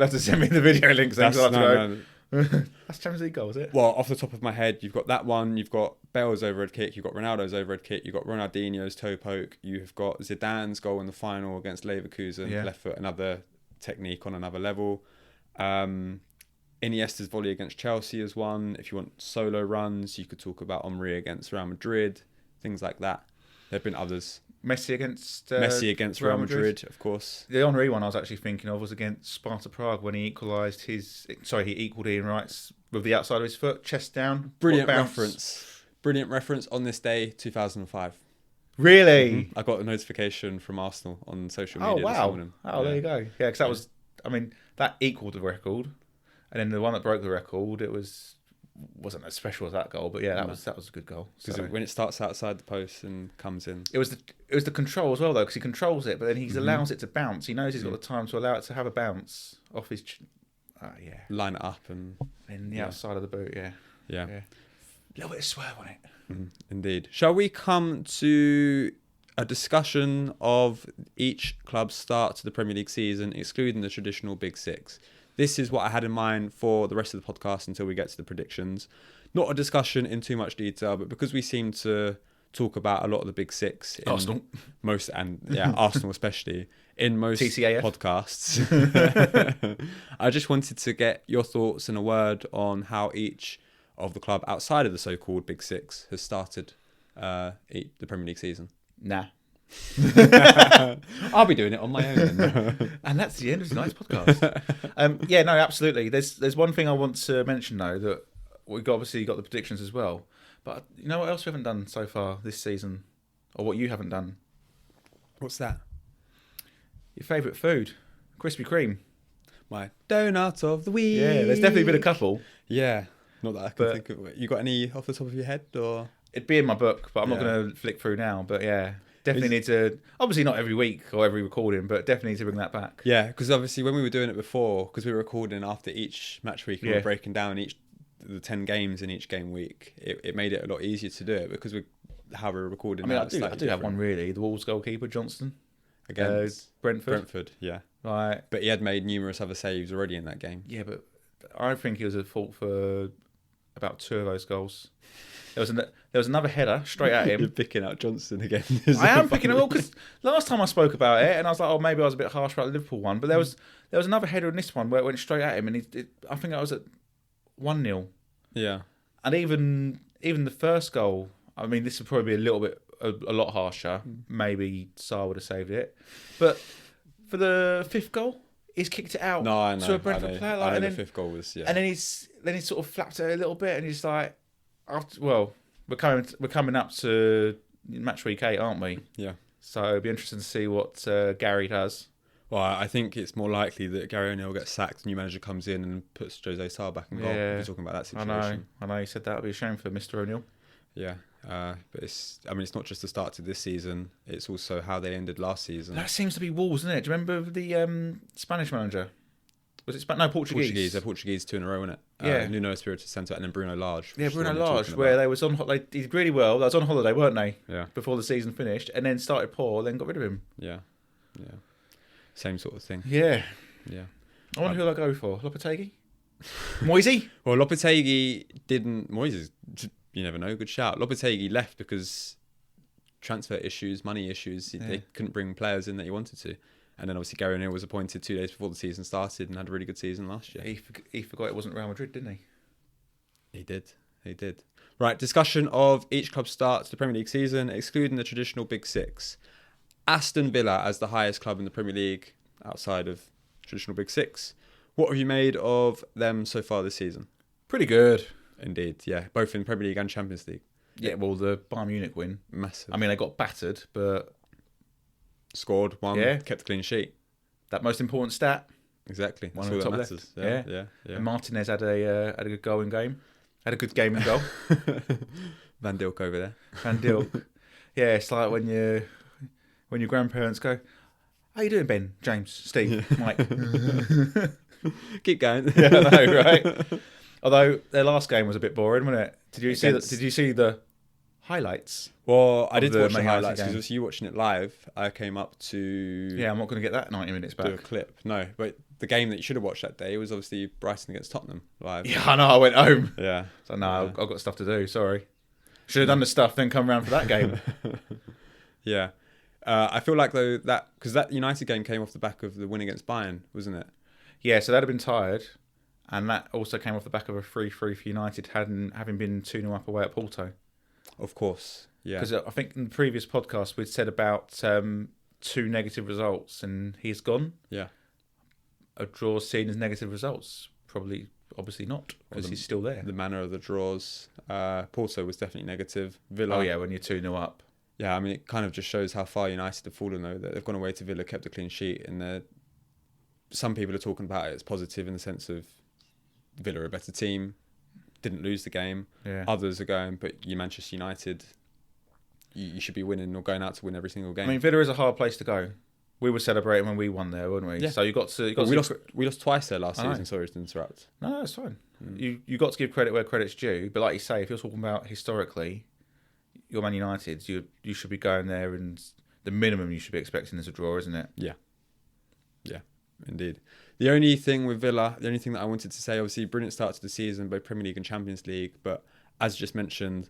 [SPEAKER 1] have to send me the video links. That's Champions League goal, is it?
[SPEAKER 2] Well, off the top of my head, you've got that one. You've got Bale's overhead kick. You've got Ronaldo's overhead kick. You've got Ronaldinho's toe poke. You've got Zidane's goal in the final against Leverkusen. Left foot, another technique on another level. Iniesta's volley against Chelsea is one. If you want solo runs, you could talk about Henry against Real Madrid, things like that. There have been others.
[SPEAKER 1] Messi against
[SPEAKER 2] Real Madrid, of course.
[SPEAKER 1] The Henry one I was actually thinking of was against Sparta Prague when he equalised he equalled Ian Wright's with the outside of his foot, chest down.
[SPEAKER 2] Brilliant reference on this day, 2005.
[SPEAKER 1] Really?
[SPEAKER 2] Mm-hmm. I got a notification from Arsenal on social media this morning.
[SPEAKER 1] There you go. Yeah, because that was, that equalled the record. And then the one that broke the record, it was wasn't as special as that goal, but yeah, that was a good goal.
[SPEAKER 2] Because when it starts outside the post and comes in,
[SPEAKER 1] it was the control as well though, because he controls it, but then he allows it to bounce. He knows he's got the time to allow it to have a bounce off his.
[SPEAKER 2] Line it up and
[SPEAKER 1] in the outside of the boot. Yeah. A little bit of swerve on it.
[SPEAKER 2] Indeed. Shall we come to a discussion of each club's start to the Premier League season, excluding the traditional Big Six? This is what I had in mind for the rest of the podcast until we get to the predictions. Not a discussion in too much detail, but because we seem to talk about a lot of the Big Six, in
[SPEAKER 1] Arsenal,
[SPEAKER 2] Arsenal especially in most
[SPEAKER 1] TCAF
[SPEAKER 2] podcasts. I just wanted to get your thoughts and a word on how each of the club outside of the so-called Big Six has started the Premier League season.
[SPEAKER 1] Nah.
[SPEAKER 2] I'll be doing it on my own then.
[SPEAKER 1] And that's the end of tonight's podcast. No, absolutely. There's one thing I want to mention though, that we've obviously got the predictions as well, but you know what else we haven't done so far this season, or what you haven't done?
[SPEAKER 2] What's that?
[SPEAKER 1] Your favourite food, Krispy Kreme.
[SPEAKER 2] My donut of the week.
[SPEAKER 1] Yeah, there's definitely been a couple.
[SPEAKER 2] Yeah, not that I can think of. You got any off the top of your head, or?
[SPEAKER 1] It'd be in my book, but I'm not going to flick through now. But yeah, definitely need to. Obviously, not every week or every recording, but definitely need to bring that back.
[SPEAKER 2] Yeah, because obviously when we were doing it before, because we were recording after each match week, and we were breaking down the 10 games in each game week. It made it a lot easier to do it because how we're recording.
[SPEAKER 1] I mean, I do have one really. The Wolves goalkeeper Johnston
[SPEAKER 2] against
[SPEAKER 1] Brentford.
[SPEAKER 2] Yeah,
[SPEAKER 1] right.
[SPEAKER 2] But he had made numerous other saves already in that game.
[SPEAKER 1] Yeah, but I think he was at fault for about 2 of those goals. There was another header straight at him.
[SPEAKER 2] You're picking out Johnston again.
[SPEAKER 1] I am picking him up because last time I spoke about it, and I was like, oh, maybe I was a bit harsh about the Liverpool one, but there was another header in this one where it went straight at him, and I think I was at 1-0.
[SPEAKER 2] Yeah,
[SPEAKER 1] and even the first goal, I mean, this would probably be a lot harsher. Maybe Sarr would have saved it, but for the 5th goal, he's kicked it out to a Brentford player.
[SPEAKER 2] And then the 5th goal was
[SPEAKER 1] and then he's sort of flapped it a little bit, and he's like, we're coming up to match week 8, aren't we?
[SPEAKER 2] Yeah.
[SPEAKER 1] So it'll be interesting to see what Gary does.
[SPEAKER 2] Well, I think it's more likely that Gary O'Neill gets sacked, new manager comes in and puts Jose Sarr back in goal. If you're talking about that situation.
[SPEAKER 1] I know. You said that would be a shame for Mr. O'Neill.
[SPEAKER 2] Yeah, but it's not just the start to this season; it's also how they ended last season.
[SPEAKER 1] That seems to be Wolves, isn't it? Do you remember the Spanish manager? Was it Portuguese?
[SPEAKER 2] They're Portuguese 2 in a row, isn't it?
[SPEAKER 1] Yeah.
[SPEAKER 2] Nuno Espirito Santo and then Bruno Lage.
[SPEAKER 1] Yeah, Bruno Lage, where they was on. They did really well. They was on holiday, weren't they?
[SPEAKER 2] Yeah.
[SPEAKER 1] Before the season finished, and then started poor, then got rid of him.
[SPEAKER 2] Yeah. Same sort of thing.
[SPEAKER 1] Yeah.
[SPEAKER 2] Yeah.
[SPEAKER 1] I wonder who I'll go for. Lopetegui? Moisey?
[SPEAKER 2] Well, Lopetegui didn't... Moises, you never know. Good shout. Lopetegui left because transfer issues, money issues. Yeah. They couldn't bring players in that he wanted to. And then obviously Gary O'Neill was appointed 2 days before the season started and had a really good season last year.
[SPEAKER 1] He forgot it wasn't Real Madrid, didn't he?
[SPEAKER 2] He did. Right, discussion of each club's start to the Premier League season, excluding the traditional Big Six. Aston Villa as the highest club in the Premier League outside of traditional Big Six. What have you made of them so far this season?
[SPEAKER 1] Pretty good.
[SPEAKER 2] Indeed, yeah. Both in Premier League and Champions League.
[SPEAKER 1] Yeah, well, the Bayern Munich win.
[SPEAKER 2] Massive.
[SPEAKER 1] I mean, they got battered, but...
[SPEAKER 2] Scored, won, kept a clean sheet.
[SPEAKER 1] That most important stat.
[SPEAKER 2] Exactly.
[SPEAKER 1] One of the top left.
[SPEAKER 2] Yeah.
[SPEAKER 1] And Martinez had a good goal in game. Had a good game in goal.
[SPEAKER 2] Van Dijk over there.
[SPEAKER 1] Van Dijk. Yeah, it's like when your grandparents go, how you doing, Ben, James, Steve, Mike?
[SPEAKER 2] Keep going.
[SPEAKER 1] Yeah, I know, right? Although their last game was a bit boring, wasn't it? Did you see the highlights?
[SPEAKER 2] Well, I did watch the highlights because obviously you watching it live. I came up to...
[SPEAKER 1] Yeah, I'm not going to get that 90 minutes back.
[SPEAKER 2] Do a clip. No, but the game that you should have watched that day was obviously Brighton against Tottenham live.
[SPEAKER 1] Yeah, I know. I went home.
[SPEAKER 2] Yeah.
[SPEAKER 1] So no, I've got stuff to do. Sorry. Should have done the stuff, then come around for that game.
[SPEAKER 2] Yeah. I feel like though because that United game came off the back of the win against Bayern, wasn't it?
[SPEAKER 1] Yeah, so they'd have been tired, and that also came off the back of a 3-3 for United, having been 2-0 up away at Porto.
[SPEAKER 2] Of course, yeah.
[SPEAKER 1] Because I think in the previous podcast we'd said about 2 negative results, and he's gone.
[SPEAKER 2] Yeah.
[SPEAKER 1] A draw seen as negative results? Obviously not, because he's still there.
[SPEAKER 2] The manner of the draws. Porto was definitely negative. Villa.
[SPEAKER 1] Oh yeah, when you're 2-0 up.
[SPEAKER 2] Yeah, I mean, it kind of just shows how far United have fallen, though. That they've gone away to Villa, kept a clean sheet, and some people are talking about it as positive in the sense of Villa are a better team. didn't lose the game.
[SPEAKER 1] Yeah.
[SPEAKER 2] Others are going, but you Manchester United, you should be winning or going out to win every single game.
[SPEAKER 1] I mean, Villa is a hard place to go. We were celebrating when we won there, weren't we?
[SPEAKER 2] Yeah.
[SPEAKER 1] So you got to.
[SPEAKER 2] We lost twice there last season. Sorry to interrupt.
[SPEAKER 1] No, it's fine. You got to give credit where credit's due. But like you say, if you're talking about historically, you're Man United. You should be going there, and the minimum you should be expecting is a draw, isn't it?
[SPEAKER 2] Yeah, indeed. The only thing with Villa, the only thing that I wanted to say, obviously, brilliant start to the season, both Premier League and Champions League. But as just mentioned,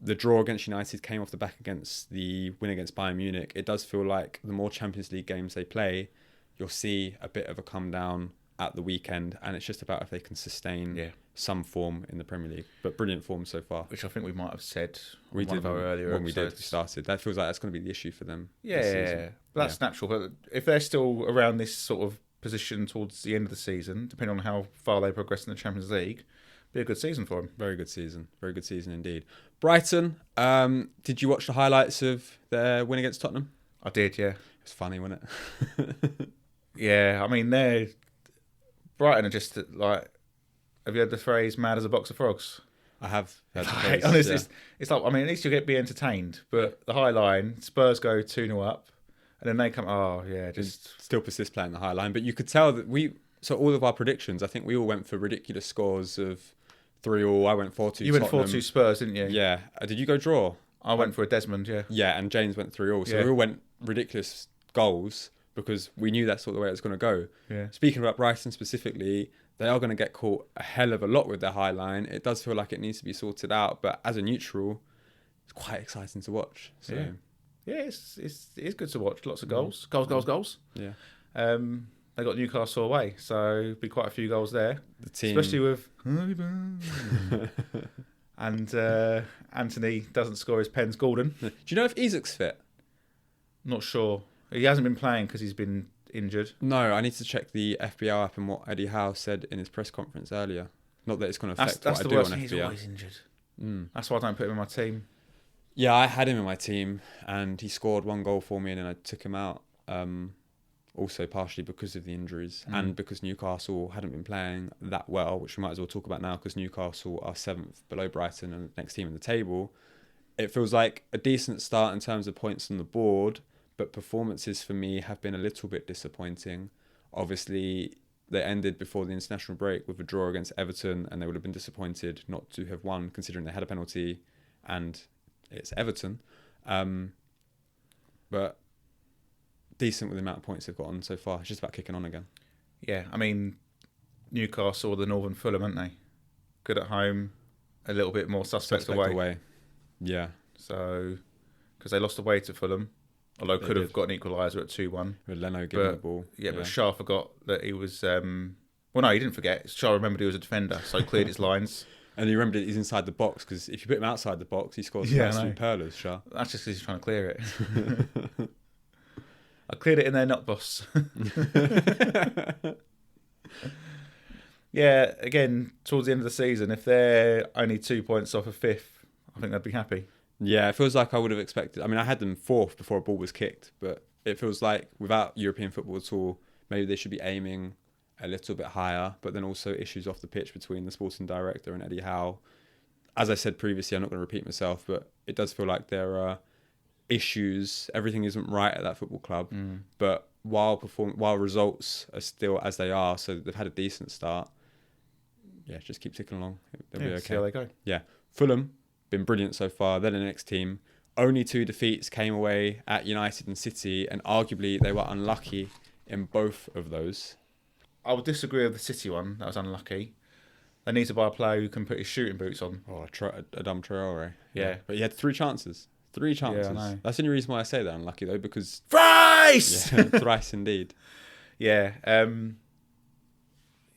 [SPEAKER 2] the draw against United came off the back against the win against Bayern Munich. It does feel like the more Champions League games they play, you'll see a bit of a come down at the weekend, and it's just about if they can sustain some form in the Premier League. But brilliant form so far.
[SPEAKER 1] Which I think we might have said
[SPEAKER 2] we did
[SPEAKER 1] earlier
[SPEAKER 2] when
[SPEAKER 1] episodes.
[SPEAKER 2] we started. That feels like that's going to be the issue for them.
[SPEAKER 1] Yeah, but that's natural. But if they're still around this sort of position towards the end of the season, depending on how far they progress in the Champions League, be a good season for them.
[SPEAKER 2] Very good season indeed. Brighton, did you watch the highlights of their win against Tottenham?
[SPEAKER 1] I did, yeah.
[SPEAKER 2] It's funny, wasn't it?
[SPEAKER 1] Yeah, I mean, Brighton are just like, have you heard the phrase "mad as a box of frogs"?
[SPEAKER 2] I have heard the
[SPEAKER 1] Like,
[SPEAKER 2] phrase,
[SPEAKER 1] honestly, it's like, I mean, at least you'll be entertained. But the high line, Spurs go 2-0 up, and then they come, just
[SPEAKER 2] still persist playing the high line. But you could tell that all of our predictions, I think we all went for ridiculous scores of 3-3. I went 4-2.
[SPEAKER 1] You went
[SPEAKER 2] Tottenham.
[SPEAKER 1] 4-2 Spurs, didn't you?
[SPEAKER 2] Yeah. Did you go draw?
[SPEAKER 1] I went for a Desmond, yeah.
[SPEAKER 2] Yeah, and James went 3-3. So we all went ridiculous goals because we knew that's sort of the way it was going to go.
[SPEAKER 1] Yeah.
[SPEAKER 2] Speaking about Brighton specifically, they are going to get caught a hell of a lot with their high line. It does feel like it needs to be sorted out, but as a neutral, it's quite exciting to watch. So.
[SPEAKER 1] Yeah, it's good to watch. Lots of goals. Goals.
[SPEAKER 2] Yeah.
[SPEAKER 1] They got Newcastle away, so be quite a few goals there.
[SPEAKER 2] The team,
[SPEAKER 1] especially with and Anthony doesn't score his pens. Gordon.
[SPEAKER 2] Do you know if Isak's fit?
[SPEAKER 1] Not sure. He hasn't been playing because he's been injured.
[SPEAKER 2] No, I need to check the FBL app and what Eddie Howe said in his press conference earlier. Not that it's going to affect what I do on FBL.
[SPEAKER 1] He's always injured. That's why I don't put him in my team.
[SPEAKER 2] Yeah, I had him in my team, and he scored 1 goal for me, and then I took him out. Also partially because of the injuries and because Newcastle hadn't been playing that well, which we might as well talk about now because Newcastle are 7th below Brighton and the next team in the table. It feels like a decent start in terms of points on the board, but performances for me have been a little bit disappointing. Obviously, they ended before the international break with a draw against Everton, and they would have been disappointed not to have won considering they had a penalty and it's Everton. But decent with the amount of points they've got on so far. It's just about kicking on again.
[SPEAKER 1] Yeah, I mean, Newcastle are the Northern Fulham, aren't they? Good at home, a little bit more suspect away.
[SPEAKER 2] Yeah.
[SPEAKER 1] So, because they lost away to Fulham, although could have got an equaliser at 2-1.
[SPEAKER 2] With Leno giving the ball.
[SPEAKER 1] Yeah, but Shah forgot that he was... well, no, he didn't forget. Shah remembered he was a defender, so he cleared his lines.
[SPEAKER 2] And he remembered he's inside the box, because if you put him outside the box, he scores absolute perlers, Shah.
[SPEAKER 1] That's just because he's trying to clear it. I cleared it in there, not boss. Yeah, again, towards the end of the season, if they're only 2 points off of 5th, I think they'd be happy.
[SPEAKER 2] Yeah, it feels like I would have expected... I mean, I had them 4th before a ball was kicked, but it feels like without European football at all, maybe they should be aiming a little bit higher, but then also issues off the pitch between the sporting director and Eddie Howe. As I said previously, I'm not going to repeat myself, but it does feel like there are issues. Everything isn't right at that football club, but while results are still as they are, so they've had a decent start. Yeah, just keep ticking along. They'll be okay.
[SPEAKER 1] See how they go.
[SPEAKER 2] Yeah, Fulham been brilliant so far. They're the next team. Only 2 defeats came away at United and City, and arguably they were unlucky in both of those.
[SPEAKER 1] I would disagree with the City one. That was unlucky. They need to buy a player who can put his shooting boots on.
[SPEAKER 2] Oh, Adam Traore.
[SPEAKER 1] Yeah.
[SPEAKER 2] But he had 3 chances. 3 chances.
[SPEAKER 1] Yeah, I know.
[SPEAKER 2] That's the only reason why I say they're unlucky, though, because...
[SPEAKER 1] Thrice!
[SPEAKER 2] Yeah, thrice indeed.
[SPEAKER 1] Yeah. I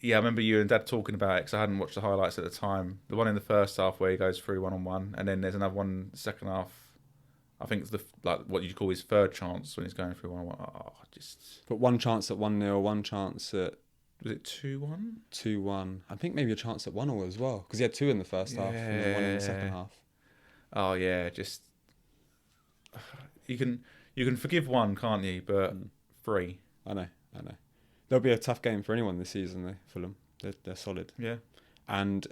[SPEAKER 1] remember you and Dad talking about it because I hadn't watched the highlights at the time. The one in the first half where he goes through 1-on-1, and then there's another one in the second half. I think it's what you call his third chance when he's going through 1-on-1.
[SPEAKER 2] But one chance at 1-0, one chance at...
[SPEAKER 1] Was it 2-1?
[SPEAKER 2] 2-1. I think maybe a chance at 1-0 as well, because he had 2 in the first half and then 1 in the second half.
[SPEAKER 1] Oh yeah, just you can forgive 1, can't you? But 3.
[SPEAKER 2] I know. There'll be a tough game for anyone this season, though. Fulham, they're solid.
[SPEAKER 1] Yeah.
[SPEAKER 2] And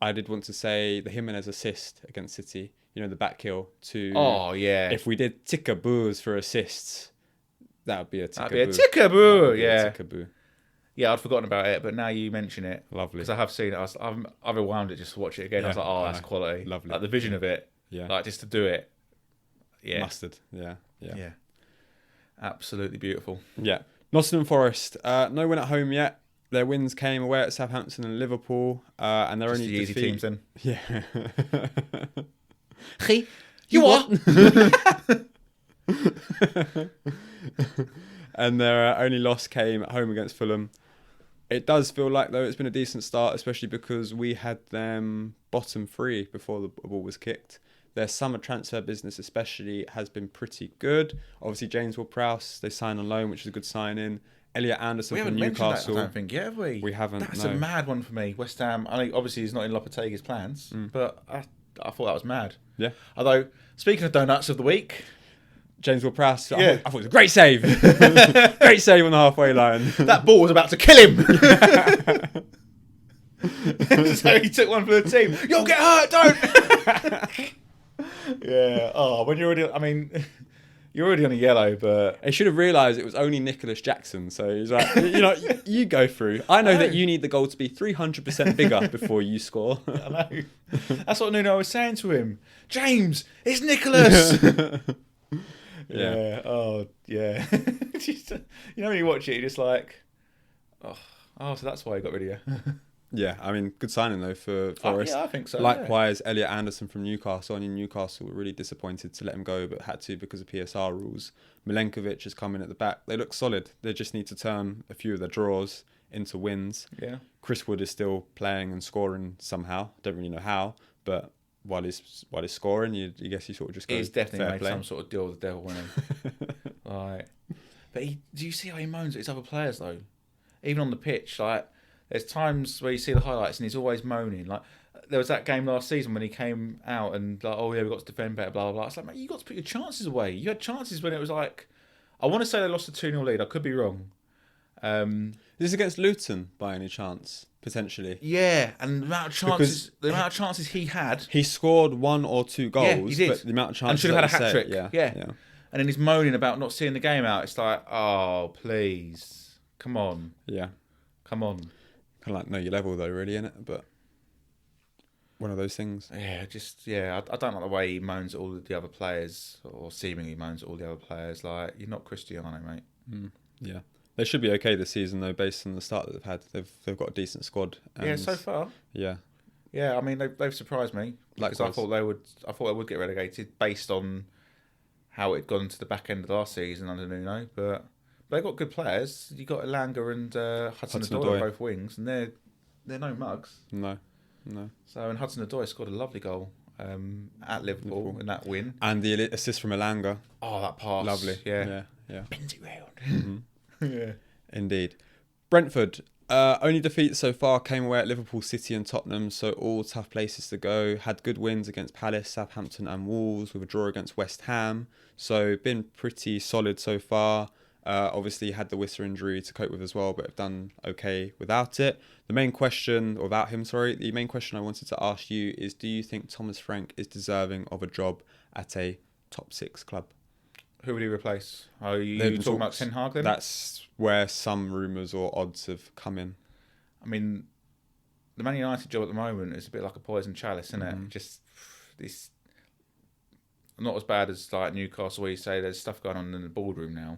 [SPEAKER 2] I did want to say the Jimenez assist against City. You know, the back heel to.
[SPEAKER 1] Oh yeah.
[SPEAKER 2] If we did ticker-boos for assists, that would be a ticker-boo.
[SPEAKER 1] That'd be a ticker-boo. Yeah.
[SPEAKER 2] Ticker-boo.
[SPEAKER 1] Yeah, I'd forgotten about it, but now you mention it.
[SPEAKER 2] Lovely.
[SPEAKER 1] Because I have seen it. I've rewound it just to watch it again.
[SPEAKER 2] Yeah,
[SPEAKER 1] I was like, oh, that's quality.
[SPEAKER 2] Lovely.
[SPEAKER 1] Like the vision of it.
[SPEAKER 2] Yeah.
[SPEAKER 1] Like just to do it. Yeah.
[SPEAKER 2] Mustard. Yeah.
[SPEAKER 1] Absolutely beautiful.
[SPEAKER 2] Yeah. Nottingham Forest. No win at home yet. Their wins came away at Southampton and Liverpool. And they're
[SPEAKER 1] Just
[SPEAKER 2] only
[SPEAKER 1] the easy teams then.
[SPEAKER 2] Yeah.
[SPEAKER 1] Hey, you what?
[SPEAKER 2] And their only loss came at home against Fulham. It does feel like, though, it's been a decent start, especially because we had them bottom 3 before the ball was kicked. Their summer transfer business especially has been pretty good. Obviously, James Ward-Prowse, they signed on loan, which is a good sign-in. Elliot Anderson from Newcastle.
[SPEAKER 1] That, I don't think, have we?
[SPEAKER 2] We haven't.
[SPEAKER 1] That's
[SPEAKER 2] no.
[SPEAKER 1] a mad one for me. West Ham, I mean, obviously he's not in Lopetegui's plans, but I thought that was mad.
[SPEAKER 2] Yeah.
[SPEAKER 1] Although, speaking of donuts of the week...
[SPEAKER 2] James Ward-Prowse,
[SPEAKER 1] yeah.
[SPEAKER 2] I thought it was a great save. Great save on the halfway line.
[SPEAKER 1] That ball was about to kill him. So he took one for the team. You'll get hurt, don't. Yeah. Oh, when you're already, I mean, you're already on a yellow, but
[SPEAKER 2] He should have realised it was only Nicholas Jackson. So he's like, you go through. I know that you need the goal to be 300% bigger before you score.
[SPEAKER 1] I know. That's what Nuno was saying to him. James, it's Nicholas. Yeah. Oh, yeah. Just, when you watch it, you're just like, oh, so that's why he got rid of you.
[SPEAKER 2] Yeah, I mean, good signing though for Forest.
[SPEAKER 1] Yeah, I think so.
[SPEAKER 2] Likewise, Elliot Anderson from Newcastle. I mean, Newcastle were really disappointed to let him go, but had to because of PSR rules. Milenkovic has come in at the back. They look solid. They just need to turn a few of their draws into wins.
[SPEAKER 1] Yeah.
[SPEAKER 2] Chris Wood is still playing and scoring somehow. Don't really know how, but while he's scoring, you guess you sort of just go.
[SPEAKER 1] He's definitely made
[SPEAKER 2] play.
[SPEAKER 1] some sort of deal with the devil, hasn't he? Like, but do you see how he moans at his other players though? Even on the pitch, like. There's times where you see the highlights and he's always moaning. Like there was that game last season when he came out and like, oh yeah, we've got to defend better, blah blah blah. It's like, mate, you got to put your chances away. You had chances when it was like, I want to say they lost a 2-0 lead. I could be wrong.
[SPEAKER 2] Is this against Luton by any chance? Potentially.
[SPEAKER 1] Yeah, and the amount of chances he had.
[SPEAKER 2] He scored 1 or 2 goals.
[SPEAKER 1] Yeah, he did.
[SPEAKER 2] But the amount of chances
[SPEAKER 1] and should have had a hat trick.
[SPEAKER 2] Yeah.
[SPEAKER 1] And then he's moaning about not seeing the game out. It's like, oh please, come on.
[SPEAKER 2] Yeah.
[SPEAKER 1] Come on.
[SPEAKER 2] Kind of like know your level though, really, innit? But one of those things.
[SPEAKER 1] Yeah, I don't like the way he moans at all the other players, or seemingly moans at all the other players. Like, you're not Cristiano, mate.
[SPEAKER 2] Yeah, they should be okay this season though, based on the start that they've had. They've got a decent squad. And
[SPEAKER 1] yeah, so far.
[SPEAKER 2] Yeah.
[SPEAKER 1] Yeah, I mean they've surprised me. Because I thought they would get relegated based on how it gone to the back end of last season under Nuno, but. They've got good players. You got Elanga and Hudson-Odoi on both wings, and they're no mugs.
[SPEAKER 2] No.
[SPEAKER 1] So and Hudson-Odoi scored a lovely goal at Liverpool in that win.
[SPEAKER 2] And the assist from Elanga.
[SPEAKER 1] Oh, that pass,
[SPEAKER 2] lovely.
[SPEAKER 1] Yeah.
[SPEAKER 2] Bends it round.
[SPEAKER 1] Mm-hmm. Yeah,
[SPEAKER 2] indeed. Brentford. Only defeats so far came away at Liverpool, City and Tottenham, so all tough places to go. Had good wins against Palace, Southampton and Wolves, with a draw against West Ham. So been pretty solid so far. Obviously had the Whistler injury to cope with as well, but have done okay without it. The main question I wanted to ask you is, do you think Thomas Frank is deserving of a job at a top 6 club?
[SPEAKER 1] Who would he replace? Are you talking about Ten Hag then?
[SPEAKER 2] That's where some rumours or odds have come in.
[SPEAKER 1] I mean, the Man United job at the moment is a bit like a poison chalice, isn't it? Just this, not as bad as like Newcastle, where you say there's stuff going on in the boardroom now.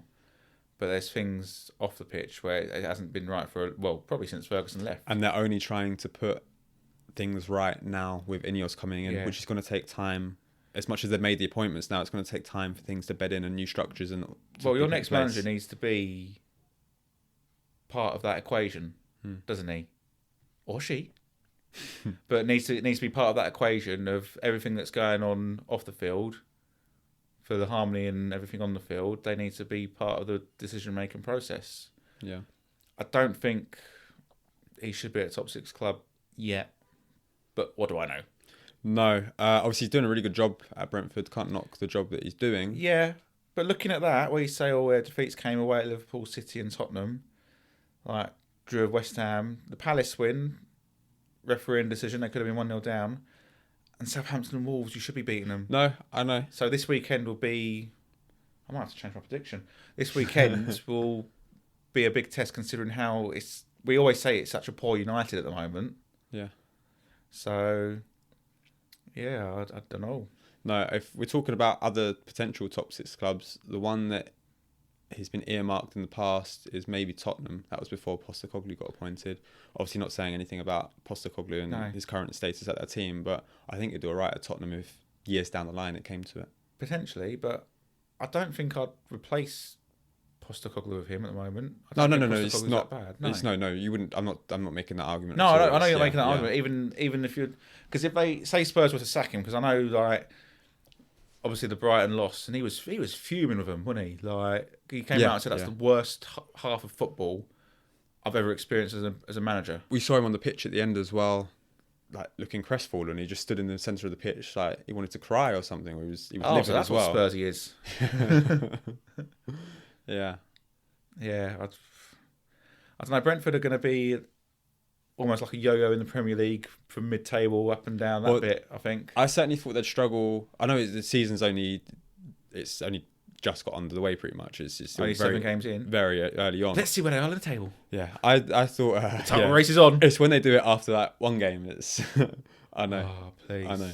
[SPEAKER 1] But there's things off the pitch where it hasn't been right probably since Ferguson left.
[SPEAKER 2] And they're only trying to put things right now with INEOS coming in, which is going to take time. As much as they've made the appointments now, it's going to take time for things to bed in and new structures.
[SPEAKER 1] Your next manager needs to be part of that equation, doesn't he? Or she. But it needs to be part of that equation of everything that's going on off the field. For the harmony and everything on the field, they need to be part of the decision-making process.
[SPEAKER 2] Yeah.
[SPEAKER 1] I don't think he should be at a top 6 club yet, but what do I know?
[SPEAKER 2] No. Obviously, he's doing a really good job at Brentford. Can't knock the job that he's doing.
[SPEAKER 1] Yeah, but looking at that, where you say all defeats came away at Liverpool, City and Tottenham, like drew of West Ham, the Palace win, refereeing decision. They could have been 1-0 down. And Southampton and Wolves, you should be beating them.
[SPEAKER 2] No, I know.
[SPEAKER 1] So this weekend will be... I might have to change my prediction. This weekend will be a big test considering how it's... We always say it's such a poor United at the moment.
[SPEAKER 2] Yeah.
[SPEAKER 1] So, yeah, I don't know.
[SPEAKER 2] No, if we're talking about other potential top 6 clubs, the one that has been earmarked in the past is maybe Tottenham. That was before Postecoglou got appointed. Obviously not saying anything about Postecoglou and his current status at that team, but I think he'd do all right at Tottenham if years down the line it came to it.
[SPEAKER 1] Potentially, but I don't think I'd replace Postecoglou with him at the moment.
[SPEAKER 2] No, it's not bad. No, you wouldn't. I'm not making that argument.
[SPEAKER 1] No, I know you're making that argument. Even if you, because if they say Spurs were to sack him, because I know like obviously the Brighton loss, and he was fuming with them, wasn't he? Like he came out and said that's the worst half of football I've ever experienced as a manager.
[SPEAKER 2] We saw him on the pitch at the end as well, like looking crestfallen. He just stood in the centre of the pitch, like he wanted to cry or something. He was living
[SPEAKER 1] so that's
[SPEAKER 2] as well.
[SPEAKER 1] What Spursy is.
[SPEAKER 2] Yeah.
[SPEAKER 1] I don't know. Brentford are going to be almost like a yo-yo in the Premier League from mid-table up and down bit, I think.
[SPEAKER 2] I certainly thought they'd struggle. I know the season's only just got under the way pretty much. It's still
[SPEAKER 1] only 7 games in.
[SPEAKER 2] Very early on.
[SPEAKER 1] Let's see where they are on the table.
[SPEAKER 2] Yeah, I thought...
[SPEAKER 1] the title race is on.
[SPEAKER 2] It's when they do it after that one game. It's I know.
[SPEAKER 1] Oh, please.
[SPEAKER 2] I know.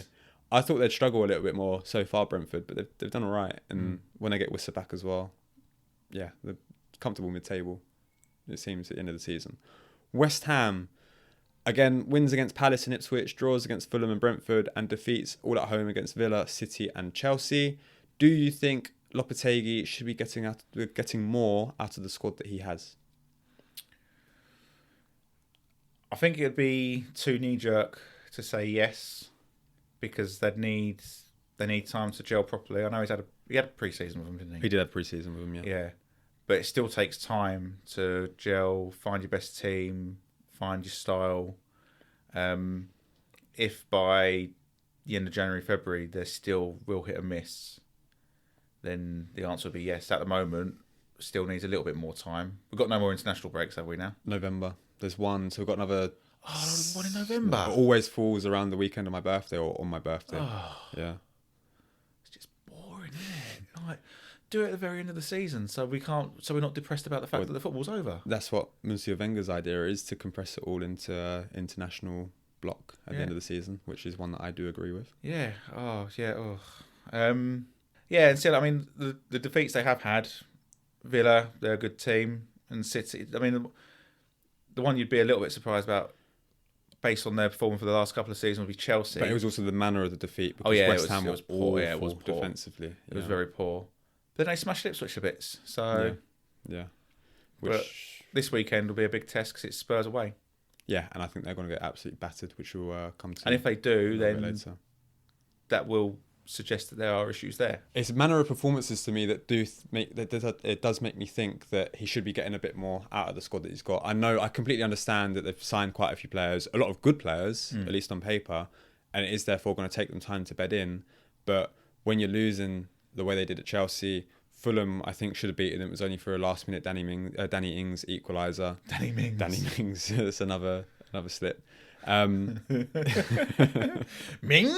[SPEAKER 2] I thought they'd struggle a little bit more so far, Brentford, but they've done all right. And when they get Wissa back as well, yeah, they're comfortable mid-table, it seems, at the end of the season. West Ham, again, wins against Palace and Ipswich, draws against Fulham and Brentford, and defeats all at home against Villa, City and Chelsea. Do you think Lopetegui should be getting more out of the squad that he has?
[SPEAKER 1] I think it'd be too knee-jerk to say yes, because they need time to gel properly. I know he had a pre-season with them, didn't he?
[SPEAKER 2] He did have pre-season with them, yeah.
[SPEAKER 1] Yeah, but it still takes time to gel, find your best team, find your style. If by the end of January, February, they're still real hit and miss, then the answer would be yes. At the moment, still needs a little bit more time. We've got no more international breaks, have we now?
[SPEAKER 2] November. There's one, so we've got another...
[SPEAKER 1] Oh, one in November.
[SPEAKER 2] It always falls around the weekend of my birthday or on my birthday.
[SPEAKER 1] Oh.
[SPEAKER 2] Yeah.
[SPEAKER 1] It's just boring, isn't it? Like, do it at the very end of the season so we're not depressed about the fact that the football's over. That's
[SPEAKER 2] what Monsieur Wenger's idea is, to compress it all into international block at the end of the season, which is one that I do agree with.
[SPEAKER 1] Yeah. Yeah, and still, I mean, the defeats they have had, Villa, they're a good team, and City, I mean, the one you'd be a little bit surprised about, based on their performance for the last couple of seasons, would be Chelsea.
[SPEAKER 2] But it was also the manner of the defeat, because West Ham was poor. Yeah, it was poor defensively.
[SPEAKER 1] It was very poor. But then they smashed Ipswich a bit, so...
[SPEAKER 2] Yeah.
[SPEAKER 1] But this weekend will be a big test because it's Spurs away.
[SPEAKER 2] Yeah, and I think they're going to get absolutely battered, which will come to...
[SPEAKER 1] And if they do, then that will suggest that there are issues there.
[SPEAKER 2] It's a manner of performances to me that it does make me think that he should be getting a bit more out of the squad that he's got. I completely understand that they've signed quite a few players, a lot of good players, at least on paper, and it is therefore going to take them time to bed in. But when you're losing the way they did at Chelsea, Fulham, I think, should have beaten them. It was only for a last-minute Danny Ings equaliser.
[SPEAKER 1] Danny
[SPEAKER 2] Mings. That's another slip.
[SPEAKER 1] Mings!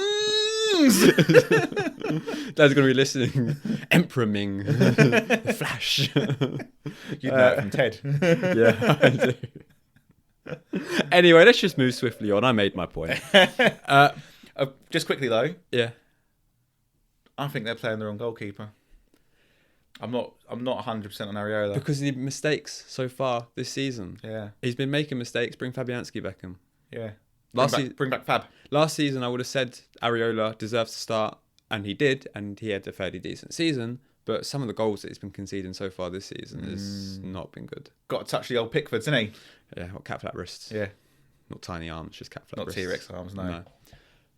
[SPEAKER 2] Dad's going to be listening. Emperor Ming. Flash.
[SPEAKER 1] You'd know it from Ted.
[SPEAKER 2] Yeah, I do. Anyway, let's just move swiftly on. I made my point.
[SPEAKER 1] Just quickly, though.
[SPEAKER 2] Yeah.
[SPEAKER 1] I think they're playing the wrong goalkeeper. I'm not 100% on Areola.
[SPEAKER 2] Because of the mistakes so far this season.
[SPEAKER 1] Yeah.
[SPEAKER 2] He's been making mistakes. Bring Fabianski back in.
[SPEAKER 1] Yeah.
[SPEAKER 2] Bring
[SPEAKER 1] back Fab.
[SPEAKER 2] Last season, I would have said Areola deserves to start, and he did, and he had a fairly decent season. But some of the goals that he's been conceding so far this season has not been good.
[SPEAKER 1] Got to touch the old Pickfords, isn't he?
[SPEAKER 2] Yeah, got cat flap wrists.
[SPEAKER 1] Yeah.
[SPEAKER 2] Not tiny arms, just cat flap wrists.
[SPEAKER 1] Not T-Rex arms, no.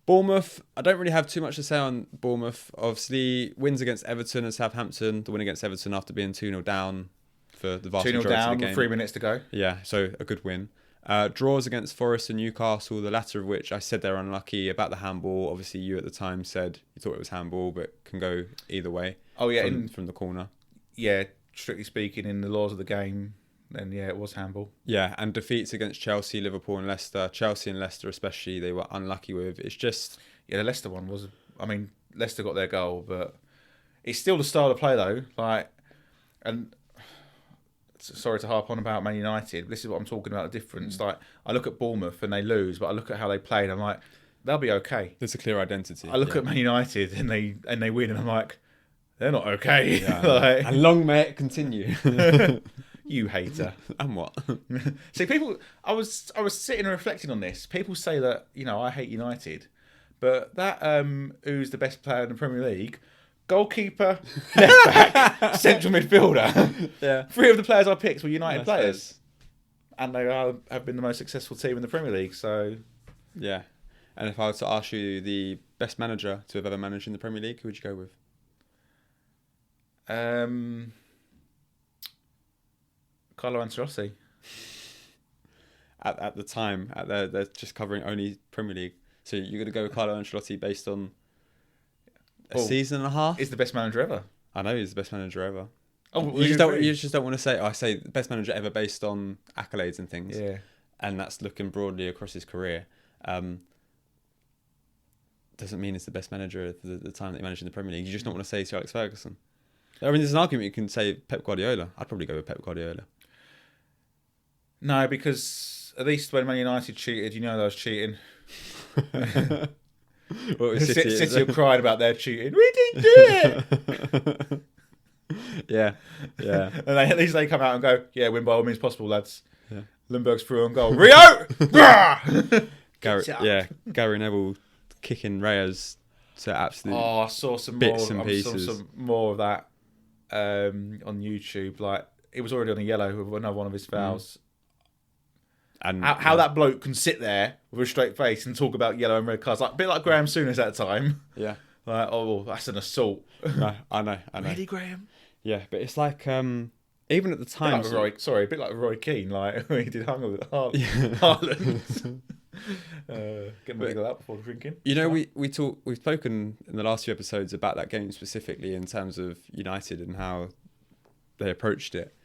[SPEAKER 2] Bournemouth, I don't really have too much to say on Bournemouth. Obviously, wins against Everton and Southampton. The win against Everton after being 2-0 down for the vast majority of the game.
[SPEAKER 1] 2-0 down with 3 minutes to go.
[SPEAKER 2] Yeah, so a good win. Draws against Forest and Newcastle, the latter of which I said they're unlucky. About the handball, obviously you at the time said you thought it was handball, but can go either way.
[SPEAKER 1] Oh yeah,
[SPEAKER 2] from the corner.
[SPEAKER 1] Yeah, strictly speaking, in the laws of the game, then yeah, it was handball.
[SPEAKER 2] Yeah, and defeats against Chelsea, Liverpool and Leicester. Chelsea and Leicester especially, they were unlucky with. It's just...
[SPEAKER 1] Yeah, the Leicester one was... I mean, Leicester got their goal, but it's still the style of play, though. Like, and sorry to harp on about Man United, but this is what I'm talking about, the difference. Like, I look at Bournemouth and they lose, but I look at how they played, I'm like, they'll be okay.
[SPEAKER 2] There's a clear identity.
[SPEAKER 1] I look at Man United and they win, and I'm like, they're not okay.
[SPEAKER 2] Yeah,
[SPEAKER 1] like,
[SPEAKER 2] and long may it continue.
[SPEAKER 1] You hater.
[SPEAKER 2] And what?
[SPEAKER 1] See, people, I was sitting and reflecting on this. People say that, I hate United, but that who's the best player in the Premier League? Goalkeeper, left back, central midfielder.
[SPEAKER 2] Yeah.
[SPEAKER 1] 3 of the players I picked were United players, and they have been the most successful team in the Premier League. So,
[SPEAKER 2] yeah. And if I were to ask you the best manager to have ever managed in the Premier League, who would you go with?
[SPEAKER 1] Carlo Ancelotti.
[SPEAKER 2] At the time, they're just covering only Premier League. So you're going to go with Carlo Ancelotti based on a season and a half?
[SPEAKER 1] He's the best manager ever.
[SPEAKER 2] I know he's the best manager ever.
[SPEAKER 1] Oh,
[SPEAKER 2] you just don't want to say. I say the best manager ever based on accolades and things.
[SPEAKER 1] Yeah.
[SPEAKER 2] And that's looking broadly across his career. Doesn't mean it's the best manager at the time that he managed in the Premier League. You just don't want to say Sir Alex Ferguson. I mean, there's an argument you can say Pep Guardiola. I'd probably go with Pep Guardiola.
[SPEAKER 1] No, because at least when Man United cheated, they was cheating. City have cried about their cheating. We didn't do it.
[SPEAKER 2] Yeah.
[SPEAKER 1] And at least they come out and go, yeah, win by all means possible, lads.
[SPEAKER 2] Yeah.
[SPEAKER 1] Lundberg's through on goal. Rio!
[SPEAKER 2] Gary Neville kicking Reyes to absolute
[SPEAKER 1] I saw some
[SPEAKER 2] bits
[SPEAKER 1] more,
[SPEAKER 2] and pieces.
[SPEAKER 1] some more of that on YouTube. Like, it was already on a yellow with another one of his fouls.
[SPEAKER 2] And
[SPEAKER 1] how that bloke can sit there with a straight face and talk about yellow and red cards, like a bit like Graham Souness at the time.
[SPEAKER 2] Yeah.
[SPEAKER 1] Like, that's an assault.
[SPEAKER 2] No, I know.
[SPEAKER 1] Really, Graham?
[SPEAKER 2] Yeah, but it's like even at the time.
[SPEAKER 1] A bit like Roy Keane, like when he did Hunger with Haaland. Get my giggle out before drinking.
[SPEAKER 2] We've spoken in the last few episodes about that game specifically in terms of United and how they approached it.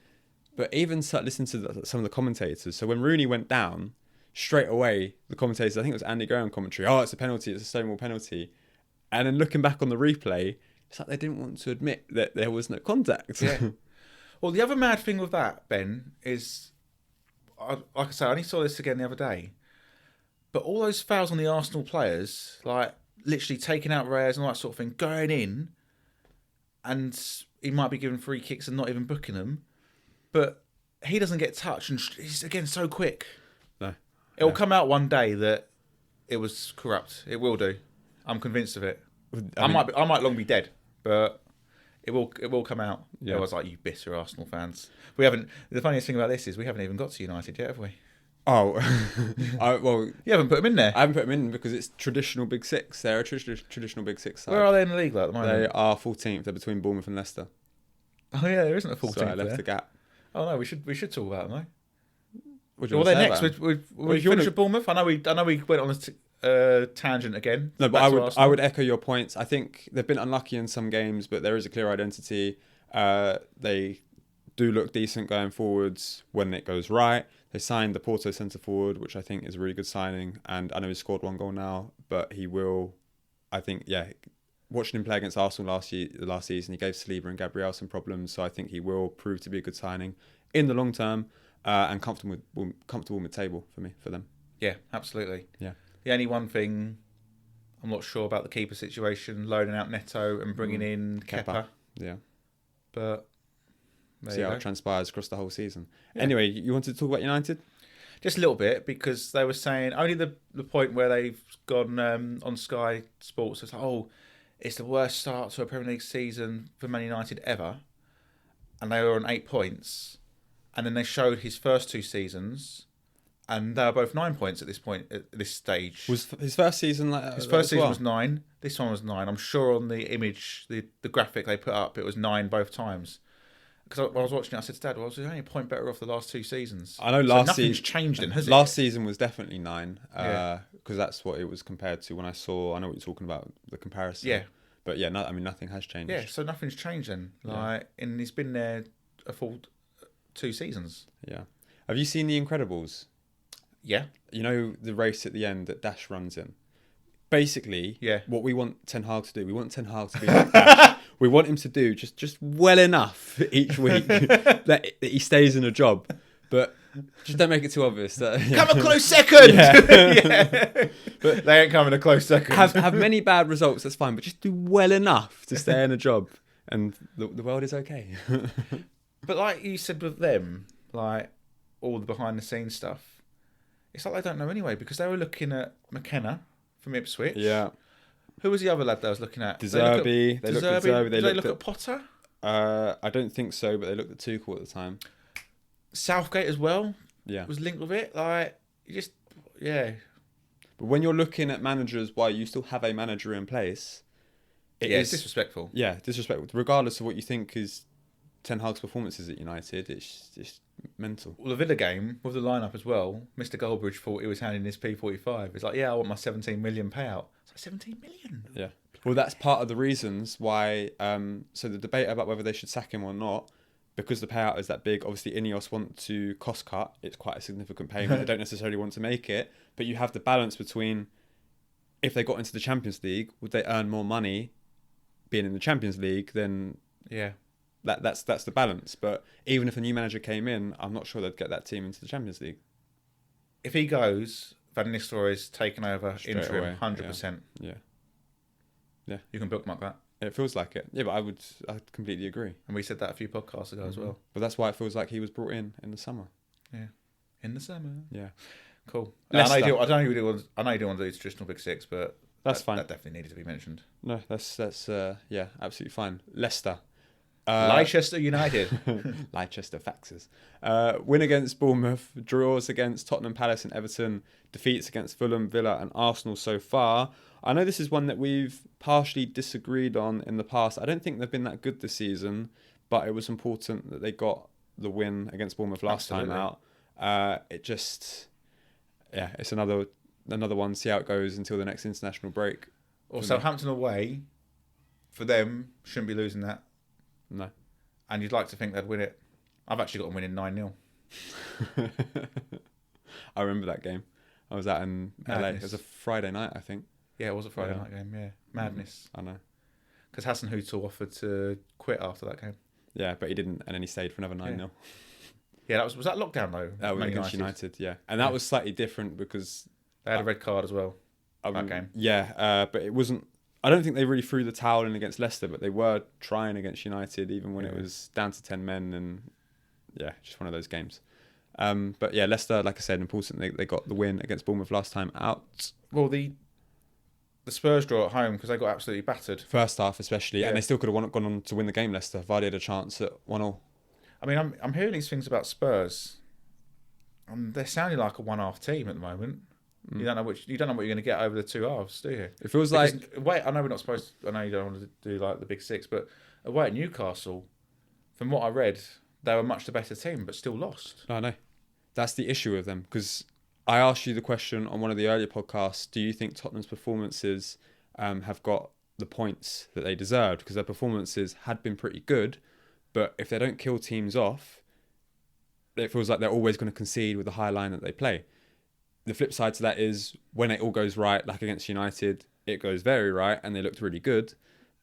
[SPEAKER 2] But even listen to some of the commentators. So when Rooney went down, straight away the commentators, I think it was Andy Graham commentary, it's a penalty, it's a Stonewall penalty. And then looking back on the replay, it's like they didn't want to admit that there was no contact.
[SPEAKER 1] Yeah. Well, the other mad thing with that, Ben, is, like I say, I only saw this again the other day, but all those fouls on the Arsenal players, like literally taking out Reyes and all that sort of thing, going in, and he might be given free kicks and not even booking them, but he doesn't get touched, and he's, again, so quick.
[SPEAKER 2] No.
[SPEAKER 1] It'll come out one day that it was corrupt. It will do. I'm convinced of it. I might long be dead, but it will come out.
[SPEAKER 2] Yeah.
[SPEAKER 1] I was like, you bitter Arsenal fans. We haven't. The funniest thing about this is we haven't even got to United yet, have we?
[SPEAKER 2] Oh, well,
[SPEAKER 1] you haven't put them in there.
[SPEAKER 2] I haven't put them in because it's traditional Big Six. They're a traditional Big Six side.
[SPEAKER 1] Where are they in the league at the moment?
[SPEAKER 2] They are 14th. They're between Bournemouth and Leicester.
[SPEAKER 1] Oh yeah, there isn't a 14th.
[SPEAKER 2] Sorry, I left the gap.
[SPEAKER 1] Oh no, we should talk about them though.
[SPEAKER 2] Well,
[SPEAKER 1] they're next. We finish with Bournemouth. I know we went on a tangent again.
[SPEAKER 2] No, but I would echo your points. I think they've been unlucky in some games, but there is a clear identity. They do look decent going forwards when it goes right. They signed the Porto centre forward, which I think is a really good signing. And I know he's scored 1 goal now, but he will. I think, watching him play against Arsenal last season, he gave Saliba and Gabriel some problems. So I think he will prove to be a good signing in the long term, and comfortable mid-table for them.
[SPEAKER 1] Yeah, absolutely.
[SPEAKER 2] Yeah.
[SPEAKER 1] The only one thing I'm not sure about the keeper situation, loaning out Neto and bringing in Kepa.
[SPEAKER 2] Yeah.
[SPEAKER 1] But
[SPEAKER 2] see how it transpires across the whole season. Yeah. Anyway, you wanted to talk about United?
[SPEAKER 1] Just a little bit, because they were saying only the point where they've gone on Sky Sports, it's like, it's the worst start to a Premier League season for Man United ever. And they were on 8 points. And then they showed his first 2 seasons, and they were both 9 points at this stage.
[SPEAKER 2] Was his first season like
[SPEAKER 1] his first season was 9. This one was 9. I'm sure on the image, the graphic they put up, it was 9 both times. Because when I was watching it, I said to Dad, "Well, I was only a point better off the last 2 seasons."
[SPEAKER 2] I know
[SPEAKER 1] nothing's changed then, has it?
[SPEAKER 2] Last season was definitely 9, because that's what it was compared to when I know what you're talking about, the comparison.
[SPEAKER 1] Yeah.
[SPEAKER 2] But yeah, nothing has changed.
[SPEAKER 1] Yeah, so nothing's changed then. And he's been there a full 2 seasons.
[SPEAKER 2] Yeah. Have you seen The Incredibles?
[SPEAKER 1] Yeah.
[SPEAKER 2] You know the race at the end that Dash runs in? Basically, what we want Ten Hag to do, we want Ten Hag to be like Dash. We want him to do just well enough each week that he stays in a job. But just don't make it too obvious.
[SPEAKER 1] Come a close second! But they ain't coming a close second.
[SPEAKER 2] Have many bad results, that's fine. But just do well enough to stay in a job. And the world is okay.
[SPEAKER 1] But like you said with them, like all the behind-the-scenes stuff, it's like they don't know anyway, because they were looking at McKenna from Ipswich.
[SPEAKER 2] Yeah.
[SPEAKER 1] Who was the other lad they was looking at?
[SPEAKER 2] De Zerbi. They looked at Zerbi.
[SPEAKER 1] Did they look at Potter?
[SPEAKER 2] I don't think so, but they looked at Tuchel at the time.
[SPEAKER 1] Southgate as well.
[SPEAKER 2] Yeah.
[SPEAKER 1] Was linked with it. Like, you just, yeah.
[SPEAKER 2] But when you're looking at managers while you still have a manager in place,
[SPEAKER 1] it's disrespectful.
[SPEAKER 2] Yeah, disrespectful. Regardless of what you think is Ten Hag's performances at United, it's just mental.
[SPEAKER 1] Well, the Villa game, with the lineup as well, Mr. Goldbridge thought he was handing his P45. It's like, I want my 17 million payout. It's like, 17 million?
[SPEAKER 2] Yeah. Well, that's part of the reasons why, so the debate about whether they should sack him or not, because the payout is that big, obviously INEOS want to cost cut. It's quite a significant payment. They don't necessarily want to make it, but you have the balance between, if they got into the Champions League, would they earn more money being in the Champions League than...
[SPEAKER 1] Yeah.
[SPEAKER 2] That's the balance. But even if a new manager came in, I'm not sure they'd get that team into the Champions League.
[SPEAKER 1] If he goes, Van Nistelrooy's taken over
[SPEAKER 2] Straight
[SPEAKER 1] interim,
[SPEAKER 2] away.
[SPEAKER 1] 100%.
[SPEAKER 2] Yeah.
[SPEAKER 1] You can bookmark that.
[SPEAKER 2] It feels like it. Yeah, but I completely agree.
[SPEAKER 1] And we said that a few podcasts ago as well.
[SPEAKER 2] But that's why it feels like he was brought in the summer.
[SPEAKER 1] Yeah. In the summer.
[SPEAKER 2] Yeah.
[SPEAKER 1] Cool. I know you do want to do traditional Big Six, but
[SPEAKER 2] that's fine.
[SPEAKER 1] That definitely needed to be mentioned.
[SPEAKER 2] No, that's absolutely fine. Leicester.
[SPEAKER 1] Leicester United.
[SPEAKER 2] Leicester Faxes. Win against Bournemouth, draws against Tottenham, Palace and Everton, defeats against Fulham, Villa and Arsenal so far. I know this is one that we've partially disagreed on in the past. I don't think they've been that good this season, but it was important that they got the win against Bournemouth last time out. It's another one, see how it goes until the next international break.
[SPEAKER 1] Or Southampton away, for them, shouldn't be losing that.
[SPEAKER 2] No.
[SPEAKER 1] And you'd like to think they'd win it. I've actually got them winning 9-0.
[SPEAKER 2] I remember that game. I was out in
[SPEAKER 1] Madness.
[SPEAKER 2] LA. It was a Friday night, I think.
[SPEAKER 1] Yeah, it was a Friday night game, yeah. Madness.
[SPEAKER 2] I know.
[SPEAKER 1] Because Hassan Hutel offered to quit after that game.
[SPEAKER 2] Yeah, but he didn't, and then he stayed for another 9-0.
[SPEAKER 1] Yeah, was that lockdown though?
[SPEAKER 2] That was against United, yeah. And that was slightly different because...
[SPEAKER 1] They had a red card as well, that game.
[SPEAKER 2] Yeah, but it wasn't... I don't think they really threw the towel in against Leicester, but they were trying against United even when it was down to 10 men, and yeah, just one of those games. But yeah, Leicester, like I said, important. They got the win against Bournemouth last time out.
[SPEAKER 1] Well, the Spurs draw at home because they got absolutely battered.
[SPEAKER 2] First half especially, and they still could have gone on to win the game, Leicester. Vardy had a chance at 1-1.
[SPEAKER 1] I mean, I'm hearing these things about Spurs. They're sounding like a one-half team at the moment. You don't know what you're going to get over the two halves, do you?
[SPEAKER 2] It feels like...
[SPEAKER 1] Wait, I know we're not supposed to... I know you don't want to do like the Big Six, but away at Newcastle, from what I read, they were much the better team, but still lost.
[SPEAKER 2] I know. That's the issue with them, because I asked you the question on one of the earlier podcasts, do you think Tottenham's performances have got the points that they deserved? Because their performances had been pretty good, but if they don't kill teams off, it feels like they're always going to concede with the high line that they play. The flip side to that is when it all goes right, like against United, it goes very right and they looked really good.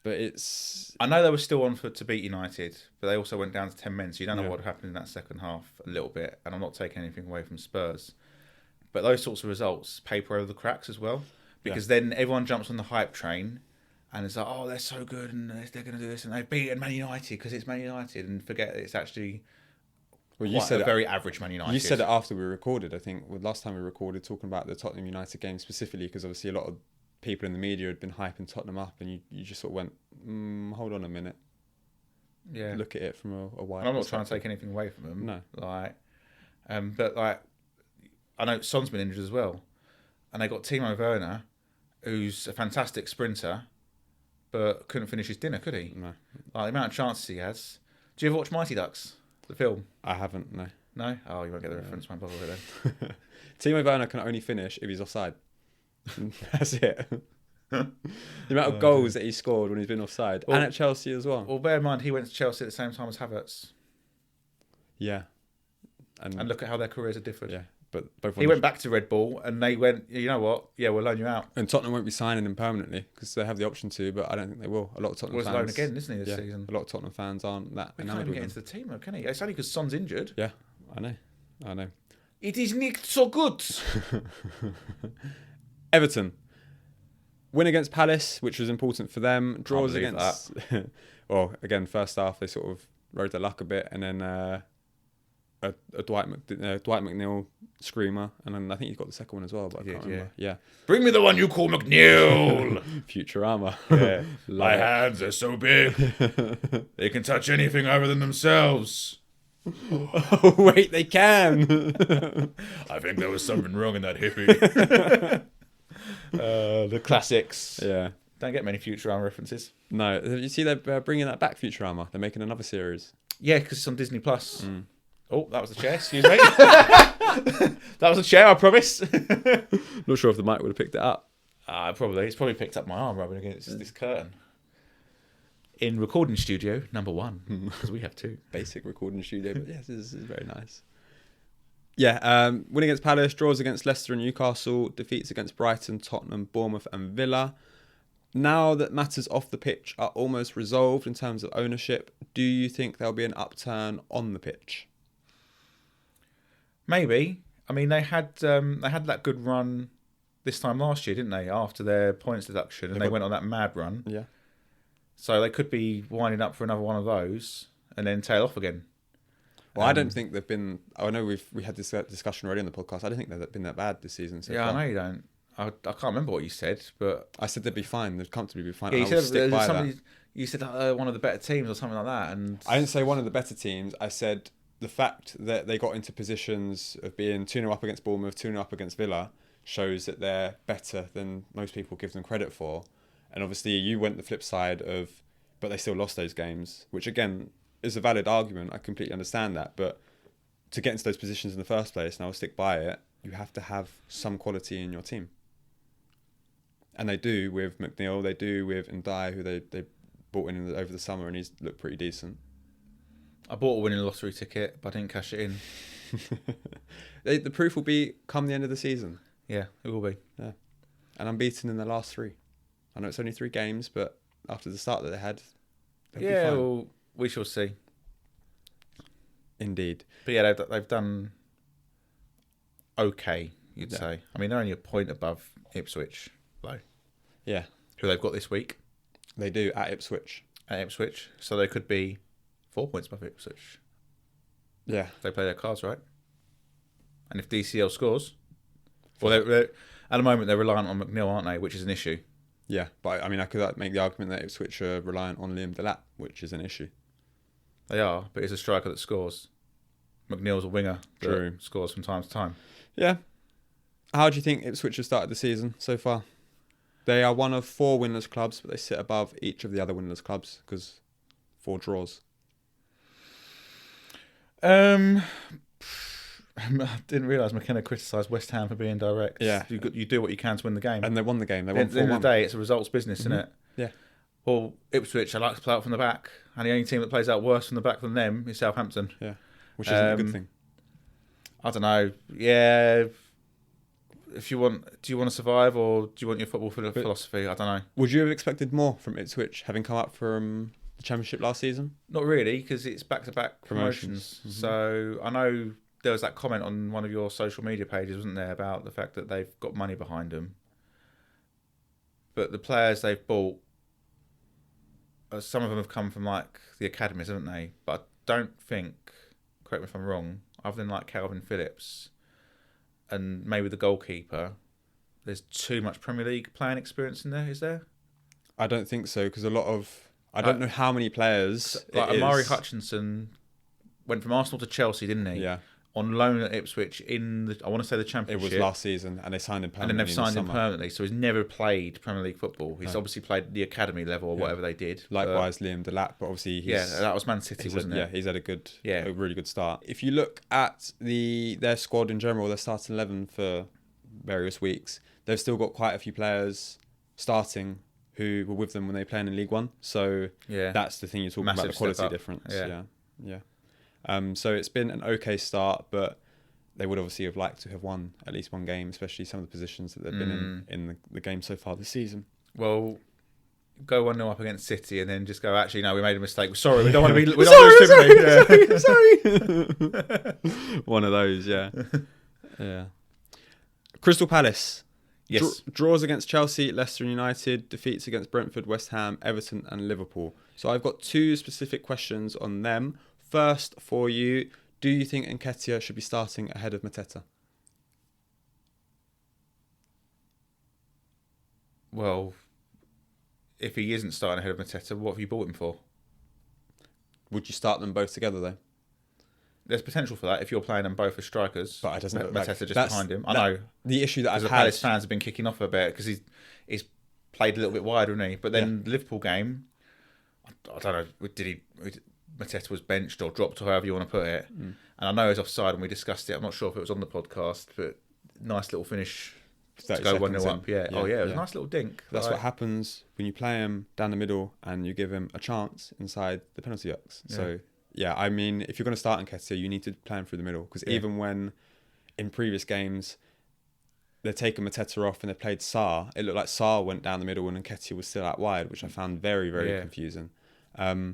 [SPEAKER 2] But it's...
[SPEAKER 1] I know they were still on to beat United, but they also went down to 10 men, so you don't know what happened in that second half a little bit. And I'm not taking anything away from Spurs. But those sorts of results paper over the cracks as well. Because then everyone jumps on the hype train and it's like, oh, they're so good and they're going to do this and they've beaten Man United because it's Man United, and forget it's actually...
[SPEAKER 2] Well, you said
[SPEAKER 1] very average Man United.
[SPEAKER 2] You said it after we recorded, I think. Well, last time we recorded, talking about the Tottenham United game specifically, because obviously a lot of people in the media had been hyping Tottenham up, and you just sort of went, hold on a minute.
[SPEAKER 1] Yeah.
[SPEAKER 2] Look at it from a wide
[SPEAKER 1] And I'm not trying to take anything away from them.
[SPEAKER 2] No.
[SPEAKER 1] But I know Son's been injured as well, and they got Timo Werner, who's a fantastic sprinter, but couldn't finish his dinner, could he?
[SPEAKER 2] No.
[SPEAKER 1] The amount of chances he has. Do you ever watch Mighty Ducks? The film?
[SPEAKER 2] I haven't, no.
[SPEAKER 1] No? Oh, you won't get the reference, won't bother with it then.
[SPEAKER 2] Timo Werner can only finish if he's offside. That's it. The amount of goals that he scored when he's been offside, and at Chelsea as well.
[SPEAKER 1] Well, bear in mind, he went to Chelsea at the same time as Havertz.
[SPEAKER 2] Yeah.
[SPEAKER 1] And look at how their careers are differed.
[SPEAKER 2] Yeah, but both.
[SPEAKER 1] He went back to Red Bull, and they went, you know what? Yeah, we'll loan you out.
[SPEAKER 2] And Tottenham won't be signing him permanently because they have the option to, but I don't think they will. A lot of Tottenham fans.
[SPEAKER 1] Loan again, isn't he, this season?
[SPEAKER 2] A lot of Tottenham fans aren't that
[SPEAKER 1] He can't
[SPEAKER 2] enamoured
[SPEAKER 1] even
[SPEAKER 2] with
[SPEAKER 1] get
[SPEAKER 2] him.
[SPEAKER 1] into the team, though, can he? It's only because Son's injured.
[SPEAKER 2] Yeah, I know.
[SPEAKER 1] It is not so good.
[SPEAKER 2] Everton. Win against Palace, which was important for them. Draws against... well, again, first half, they sort of rode their luck a bit. And then a Dwight McNeil screamer. And then I think he got the second one as well, but I can't remember. Yeah.
[SPEAKER 1] Bring me the one you call McNeil.
[SPEAKER 2] Futurama.
[SPEAKER 1] Yeah. My hands are so big. They can touch anything other than themselves.
[SPEAKER 2] Oh, wait, they can.
[SPEAKER 1] I think there was something wrong in that hippie. The classics.
[SPEAKER 2] Yeah.
[SPEAKER 1] Don't get many Futurama references.
[SPEAKER 2] No. You see they're bringing that back, Futurama. They're making another series.
[SPEAKER 1] Yeah, because it's on Disney+. Oh, that was the chair. Excuse me. That was the chair, I promise.
[SPEAKER 2] Not sure if the mic would have picked it up.
[SPEAKER 1] Probably. It's probably picked up my arm rubbing against this curtain. In recording studio number 1, because we have 2.
[SPEAKER 2] Basic recording studio, but yes, this is very nice. Yeah, win against Palace, draws against Leicester and Newcastle, defeats against Brighton, Tottenham, Bournemouth and Villa. Now that matters off the pitch are almost resolved in terms of ownership, do you think there'll be an upturn on the pitch?
[SPEAKER 1] Maybe. I mean, they had that good run this time last year, didn't they? After their points deduction, and they went on that mad run.
[SPEAKER 2] Yeah.
[SPEAKER 1] So they could be winding up for another one of those and then tail off again.
[SPEAKER 2] Well, I don't think they've been... I know we had this discussion already on the podcast. I don't think they've been that bad this season so far.
[SPEAKER 1] I know you don't. I can't remember what you said, but...
[SPEAKER 2] I said they'd be fine. They'd comfortably be fine.
[SPEAKER 1] Yeah,
[SPEAKER 2] I will stick by that.
[SPEAKER 1] You said one of the better teams or something like that. And
[SPEAKER 2] I didn't say one of the better teams. I said the fact that they got into positions of being 2-0 up against Bournemouth, 2-0 up against Villa, shows that they're better than most people give them credit for. And obviously you went the flip side of... But they still lost those games, which again is a valid argument. I completely understand that. But to get into those positions in the first place, and I will stick by it, you have to have some quality in your team. And they do with McNeil, they do with Ndiaye, who they bought in over the summer, and he's looked pretty decent.
[SPEAKER 1] I bought a winning lottery ticket, but I didn't cash it in.
[SPEAKER 2] The proof will be come the end of the season.
[SPEAKER 1] Yeah, it will be.
[SPEAKER 2] Yeah, and unbeaten in the last 3. I know it's only 3 games, but after the start that they had, they'll be fine.
[SPEAKER 1] Well, we shall see.
[SPEAKER 2] Indeed.
[SPEAKER 1] But yeah, they've done okay, you'd say. I mean, they're only a point above Ipswich, though.
[SPEAKER 2] Yeah.
[SPEAKER 1] Who they've got this week.
[SPEAKER 2] They do, at Ipswich.
[SPEAKER 1] So they could be 4 points above Ipswich.
[SPEAKER 2] Yeah.
[SPEAKER 1] If they play their cards right. And if DCL scores... Well, they're, at the moment, they're reliant on McNeil, aren't they? Which is an issue.
[SPEAKER 2] Yeah, but I mean, I could make the argument that Ipswich are reliant on Liam Delap, which is an issue.
[SPEAKER 1] They are, but he's a striker that scores. McNeil's a winger that scores from time to time.
[SPEAKER 2] Yeah. How do you think Ipswich have started the season so far? They are one of 4 winless clubs, but they sit above each of the other winless clubs because 4 draws.
[SPEAKER 1] I didn't realise McKenna criticised West Ham for being direct.
[SPEAKER 2] Yeah.
[SPEAKER 1] You do what you can to win the game.
[SPEAKER 2] And they won the game. They won 4-1.
[SPEAKER 1] At the end of the day, it's a results business, isn't it?
[SPEAKER 2] Yeah.
[SPEAKER 1] Well, Ipswich, I like to play out from the back. And the only team that plays out worse from the back than them is Southampton.
[SPEAKER 2] Yeah. Which isn't a good thing.
[SPEAKER 1] I don't know. Yeah. If you want... Do you want to survive or do you want your football philosophy? I don't know.
[SPEAKER 2] Would you have expected more from Ipswich, having come up from the Championship last season?
[SPEAKER 1] Not really, because it's back-to-back promotions.
[SPEAKER 2] Mm-hmm.
[SPEAKER 1] So I know there was that comment on one of your social media pages, wasn't there, about the fact that they've got money behind them. But the players they've bought, some of them have come from like the academies, haven't they? But I don't think, correct me if I'm wrong, other than like Calvin Phillips and maybe the goalkeeper, there's too much Premier League playing experience in there, is there?
[SPEAKER 2] I don't think so, because a lot of... I don't know how many players...
[SPEAKER 1] Like Amari Hutchinson went from Arsenal to Chelsea, didn't he?
[SPEAKER 2] Yeah.
[SPEAKER 1] On loan at Ipswich in the, I want to say the Championship.
[SPEAKER 2] It was last season, and they signed him permanently.
[SPEAKER 1] And then they've signed him permanently, so he's never played Premier League football. He's obviously played the academy level or whatever they did.
[SPEAKER 2] Likewise, Liam Delap, but obviously
[SPEAKER 1] that was Man City, wasn't it?
[SPEAKER 2] Yeah, he's had a really good start. If you look at their squad in general, their starting 11 for various weeks, they've still got quite a few players starting who were with them when they were playing in League One. So that's the thing you're talking about, the quality difference. Yeah. So it's been an okay start, but they would obviously have liked to have won at least one game, especially some of the positions that they've been in the game so far this season.
[SPEAKER 1] Well, go 1-0 up against City and then just go, actually, no, we made a mistake. Sorry, we don't want to be... We don't want to
[SPEAKER 2] sorry. One of those, yeah. Yeah. Crystal Palace.
[SPEAKER 1] Yes.
[SPEAKER 2] Draws against Chelsea, Leicester and United, defeats against Brentford, West Ham, Everton and Liverpool. So I've got 2 specific questions on them. First, for you, do you think Nketiah should be starting ahead of Mateta?
[SPEAKER 1] Well, if he isn't starting ahead of Mateta, what have you bought him for?
[SPEAKER 2] Would you start them both together, though?
[SPEAKER 1] There's potential for that if you're playing them both as strikers.
[SPEAKER 2] But it doesn't look
[SPEAKER 1] Mateta
[SPEAKER 2] like
[SPEAKER 1] just behind him. I know.
[SPEAKER 2] The issue that I've
[SPEAKER 1] the
[SPEAKER 2] had...
[SPEAKER 1] Palace fans have been kicking off a bit because he's played a little bit wider, hasn't he? But then the Liverpool game, I don't know, Mateta was benched or dropped or however you want to put it. And I know he was offside and we discussed it. I'm not sure if it was on the podcast, but nice little finish to go 1-0 up. Yeah. Oh, yeah, it was a nice little dink.
[SPEAKER 2] That's what happens when you play him down the middle and you give him a chance inside the penalty box. Yeah. So, yeah, I mean, if you're going to start Nketiah, you need to play him through the middle. Because even when, in previous games, they've taken Mateta off and they played Sarr, it looked like Sarr went down the middle and Nketiah was still out wide, which I found very, very confusing.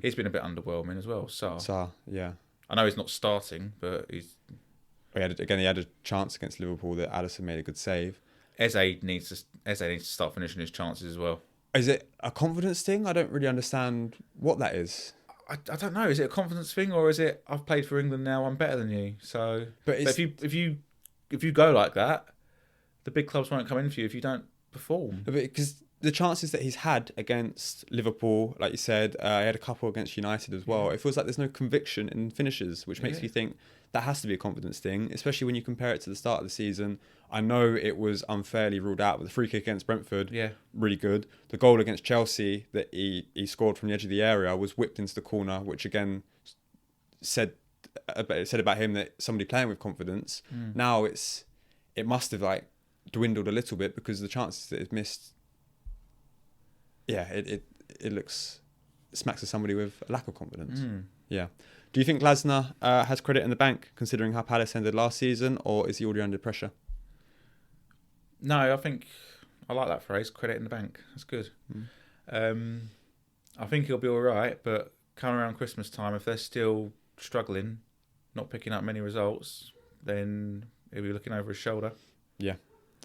[SPEAKER 1] He's been a bit underwhelming as well,
[SPEAKER 2] Sarr, yeah.
[SPEAKER 1] I know he's not starting, but he's...
[SPEAKER 2] He had a chance against Liverpool that Alisson made a good save.
[SPEAKER 1] Eze needs to start finishing his chances as well.
[SPEAKER 2] Is it a confidence thing? I don't really understand what that is.
[SPEAKER 1] I don't know. Is it a confidence thing or is it I've played for England now, I'm better than you? So, but if you go like that, the big clubs won't come in for you if you don't perform.
[SPEAKER 2] Because the chances that he's had against Liverpool, like you said, he had a couple against United as well. It feels like there's no conviction in finishes, which makes me think that has to be a confidence thing, especially when you compare it to the start of the season. I know it was unfairly ruled out with the free kick against Brentford, really good. The goal against Chelsea that he scored from the edge of the area was whipped into the corner, which again said about him that somebody playing with confidence. Now it must have like dwindled a little bit because the chances that it's missed. Yeah, it smacks of somebody with a lack of confidence. Yeah. Do you think Glasner has credit in the bank considering how Palace ended last season, or is he already under pressure?
[SPEAKER 1] No, I think I like that phrase, credit in the bank. That's good. I think he'll be all right, but coming around Christmas time, if they're still struggling, not picking up many results, then he'll be looking over his shoulder. Yeah.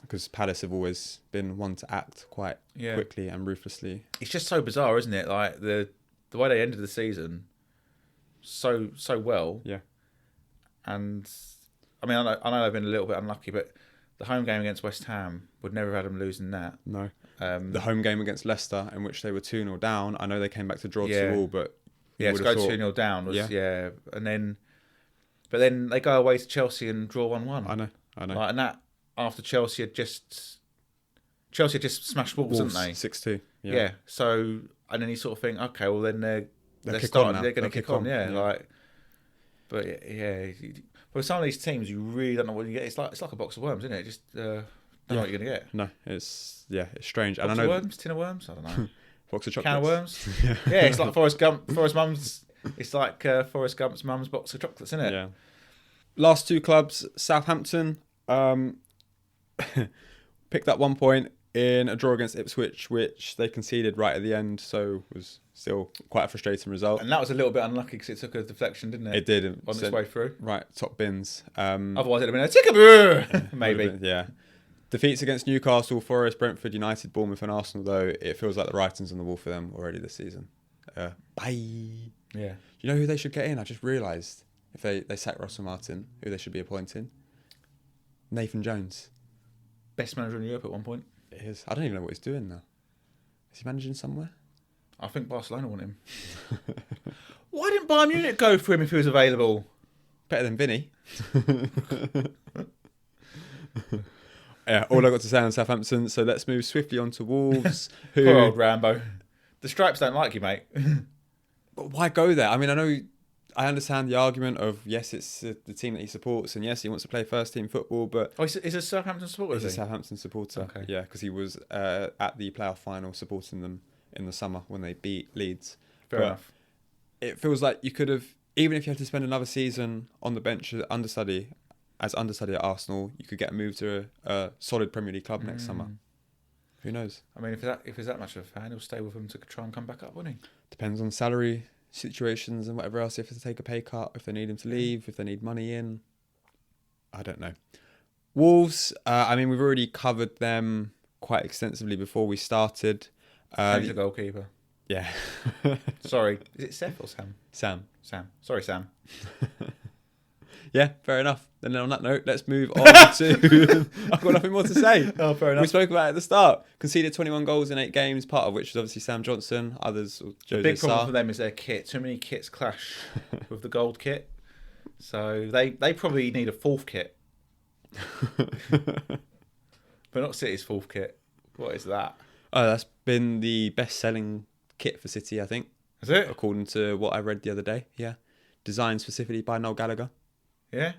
[SPEAKER 2] Because Palace have always been one to act quite quickly and ruthlessly.
[SPEAKER 1] It's just so bizarre, isn't it? Like the way they ended the season so well. Yeah. And I mean, I know they've been a little bit unlucky, but the home game against West Ham would never have had them losing that.
[SPEAKER 2] No. The home game against Leicester, in which they were 2-0 down. I know they came back to draw 2-2, but
[SPEAKER 1] to go 2-0 down was but then they go away to Chelsea and draw 1-1.
[SPEAKER 2] I know.
[SPEAKER 1] Like, and that after Chelsea had just smashed Wolves, didn't they?
[SPEAKER 2] 6-2.
[SPEAKER 1] Yeah. So and then you sort of think, okay, well then they're going to kick on. But with some of these teams, you really don't know what you get. It's like a box of worms, isn't it? Just don't know what you're going to get.
[SPEAKER 2] No, it's strange.
[SPEAKER 1] Box of worms, tin of worms. I don't know.
[SPEAKER 2] Box of chocolates.
[SPEAKER 1] Can of worms. Yeah, it's like Forrest Mum's. It's like Forrest Gump's mum's box of chocolates, isn't it?
[SPEAKER 2] Yeah. Last 2 clubs, Southampton. Picked up 1 point in a draw against Ipswich, which they conceded right at the end, so was still quite a frustrating result.
[SPEAKER 1] And that was a little bit unlucky because it took a deflection, didn't it?
[SPEAKER 2] It did.
[SPEAKER 1] On its way through.
[SPEAKER 2] Right, top bins.
[SPEAKER 1] Otherwise it'd have been a ticker, maybe.
[SPEAKER 2] Yeah. Defeats against Newcastle, Forest, Brentford, United, Bournemouth and Arsenal, though, it feels like the writing's on the wall for them already this season. Bye.
[SPEAKER 1] Yeah.
[SPEAKER 2] You know who they should get in? I just realised. If they sack Russell Martin, who they should be appointing? Nathan Jones.
[SPEAKER 1] Best manager in Europe at one point.
[SPEAKER 2] It is. I don't even know what he's doing now. Is he managing somewhere?
[SPEAKER 1] I think Barcelona want him. Why didn't Bayern Munich go for him if he was available?
[SPEAKER 2] Better than Vinny. Yeah, all I got to say on Southampton. So let's move swiftly on to Wolves.
[SPEAKER 1] Poor old Rambo. The Stripes don't like you, mate.
[SPEAKER 2] But why go there? I mean, I understand the argument of, yes, it's the team that he supports, and yes, he wants to play first team football, but...
[SPEAKER 1] Oh, he's a Southampton supporter,
[SPEAKER 2] He's a Southampton supporter, okay. Yeah, because he was at the playoff final supporting them in the summer when they beat Leeds.
[SPEAKER 1] Fair enough.
[SPEAKER 2] It feels like you could have even if you have to spend another season on the bench as understudy at Arsenal, you could get a move to a solid Premier League club next summer. Who knows?
[SPEAKER 1] I mean, if he's that much of a fan, he'll stay with them to try and come back up, won't he?
[SPEAKER 2] Depends on salary situations and whatever else. If they have to take a pay cut, if they need him to leave, if they need money in. I don't know. Wolves, I mean, we've already covered them quite extensively before we started.
[SPEAKER 1] He's a goalkeeper.
[SPEAKER 2] Yeah.
[SPEAKER 1] Sorry, is it Seth or Sam?
[SPEAKER 2] Sam.
[SPEAKER 1] Sorry, Sam.
[SPEAKER 2] Yeah, fair enough. Then on that note, let's move on to... I've got nothing more to say.
[SPEAKER 1] Oh, fair enough.
[SPEAKER 2] We spoke about it at the start. Conceded 21 goals in 8 games, part of which was obviously Sam Johnson, others...
[SPEAKER 1] The big problem for them is their kit. Too many kits clash with the gold kit. So they probably need a 4th kit. But not City's 4th kit. What is that?
[SPEAKER 2] Oh, that's been the best-selling kit for City, I think.
[SPEAKER 1] Is it?
[SPEAKER 2] According to what I read the other day, yeah. Designed specifically by Noel Gallagher.
[SPEAKER 1] Yeah?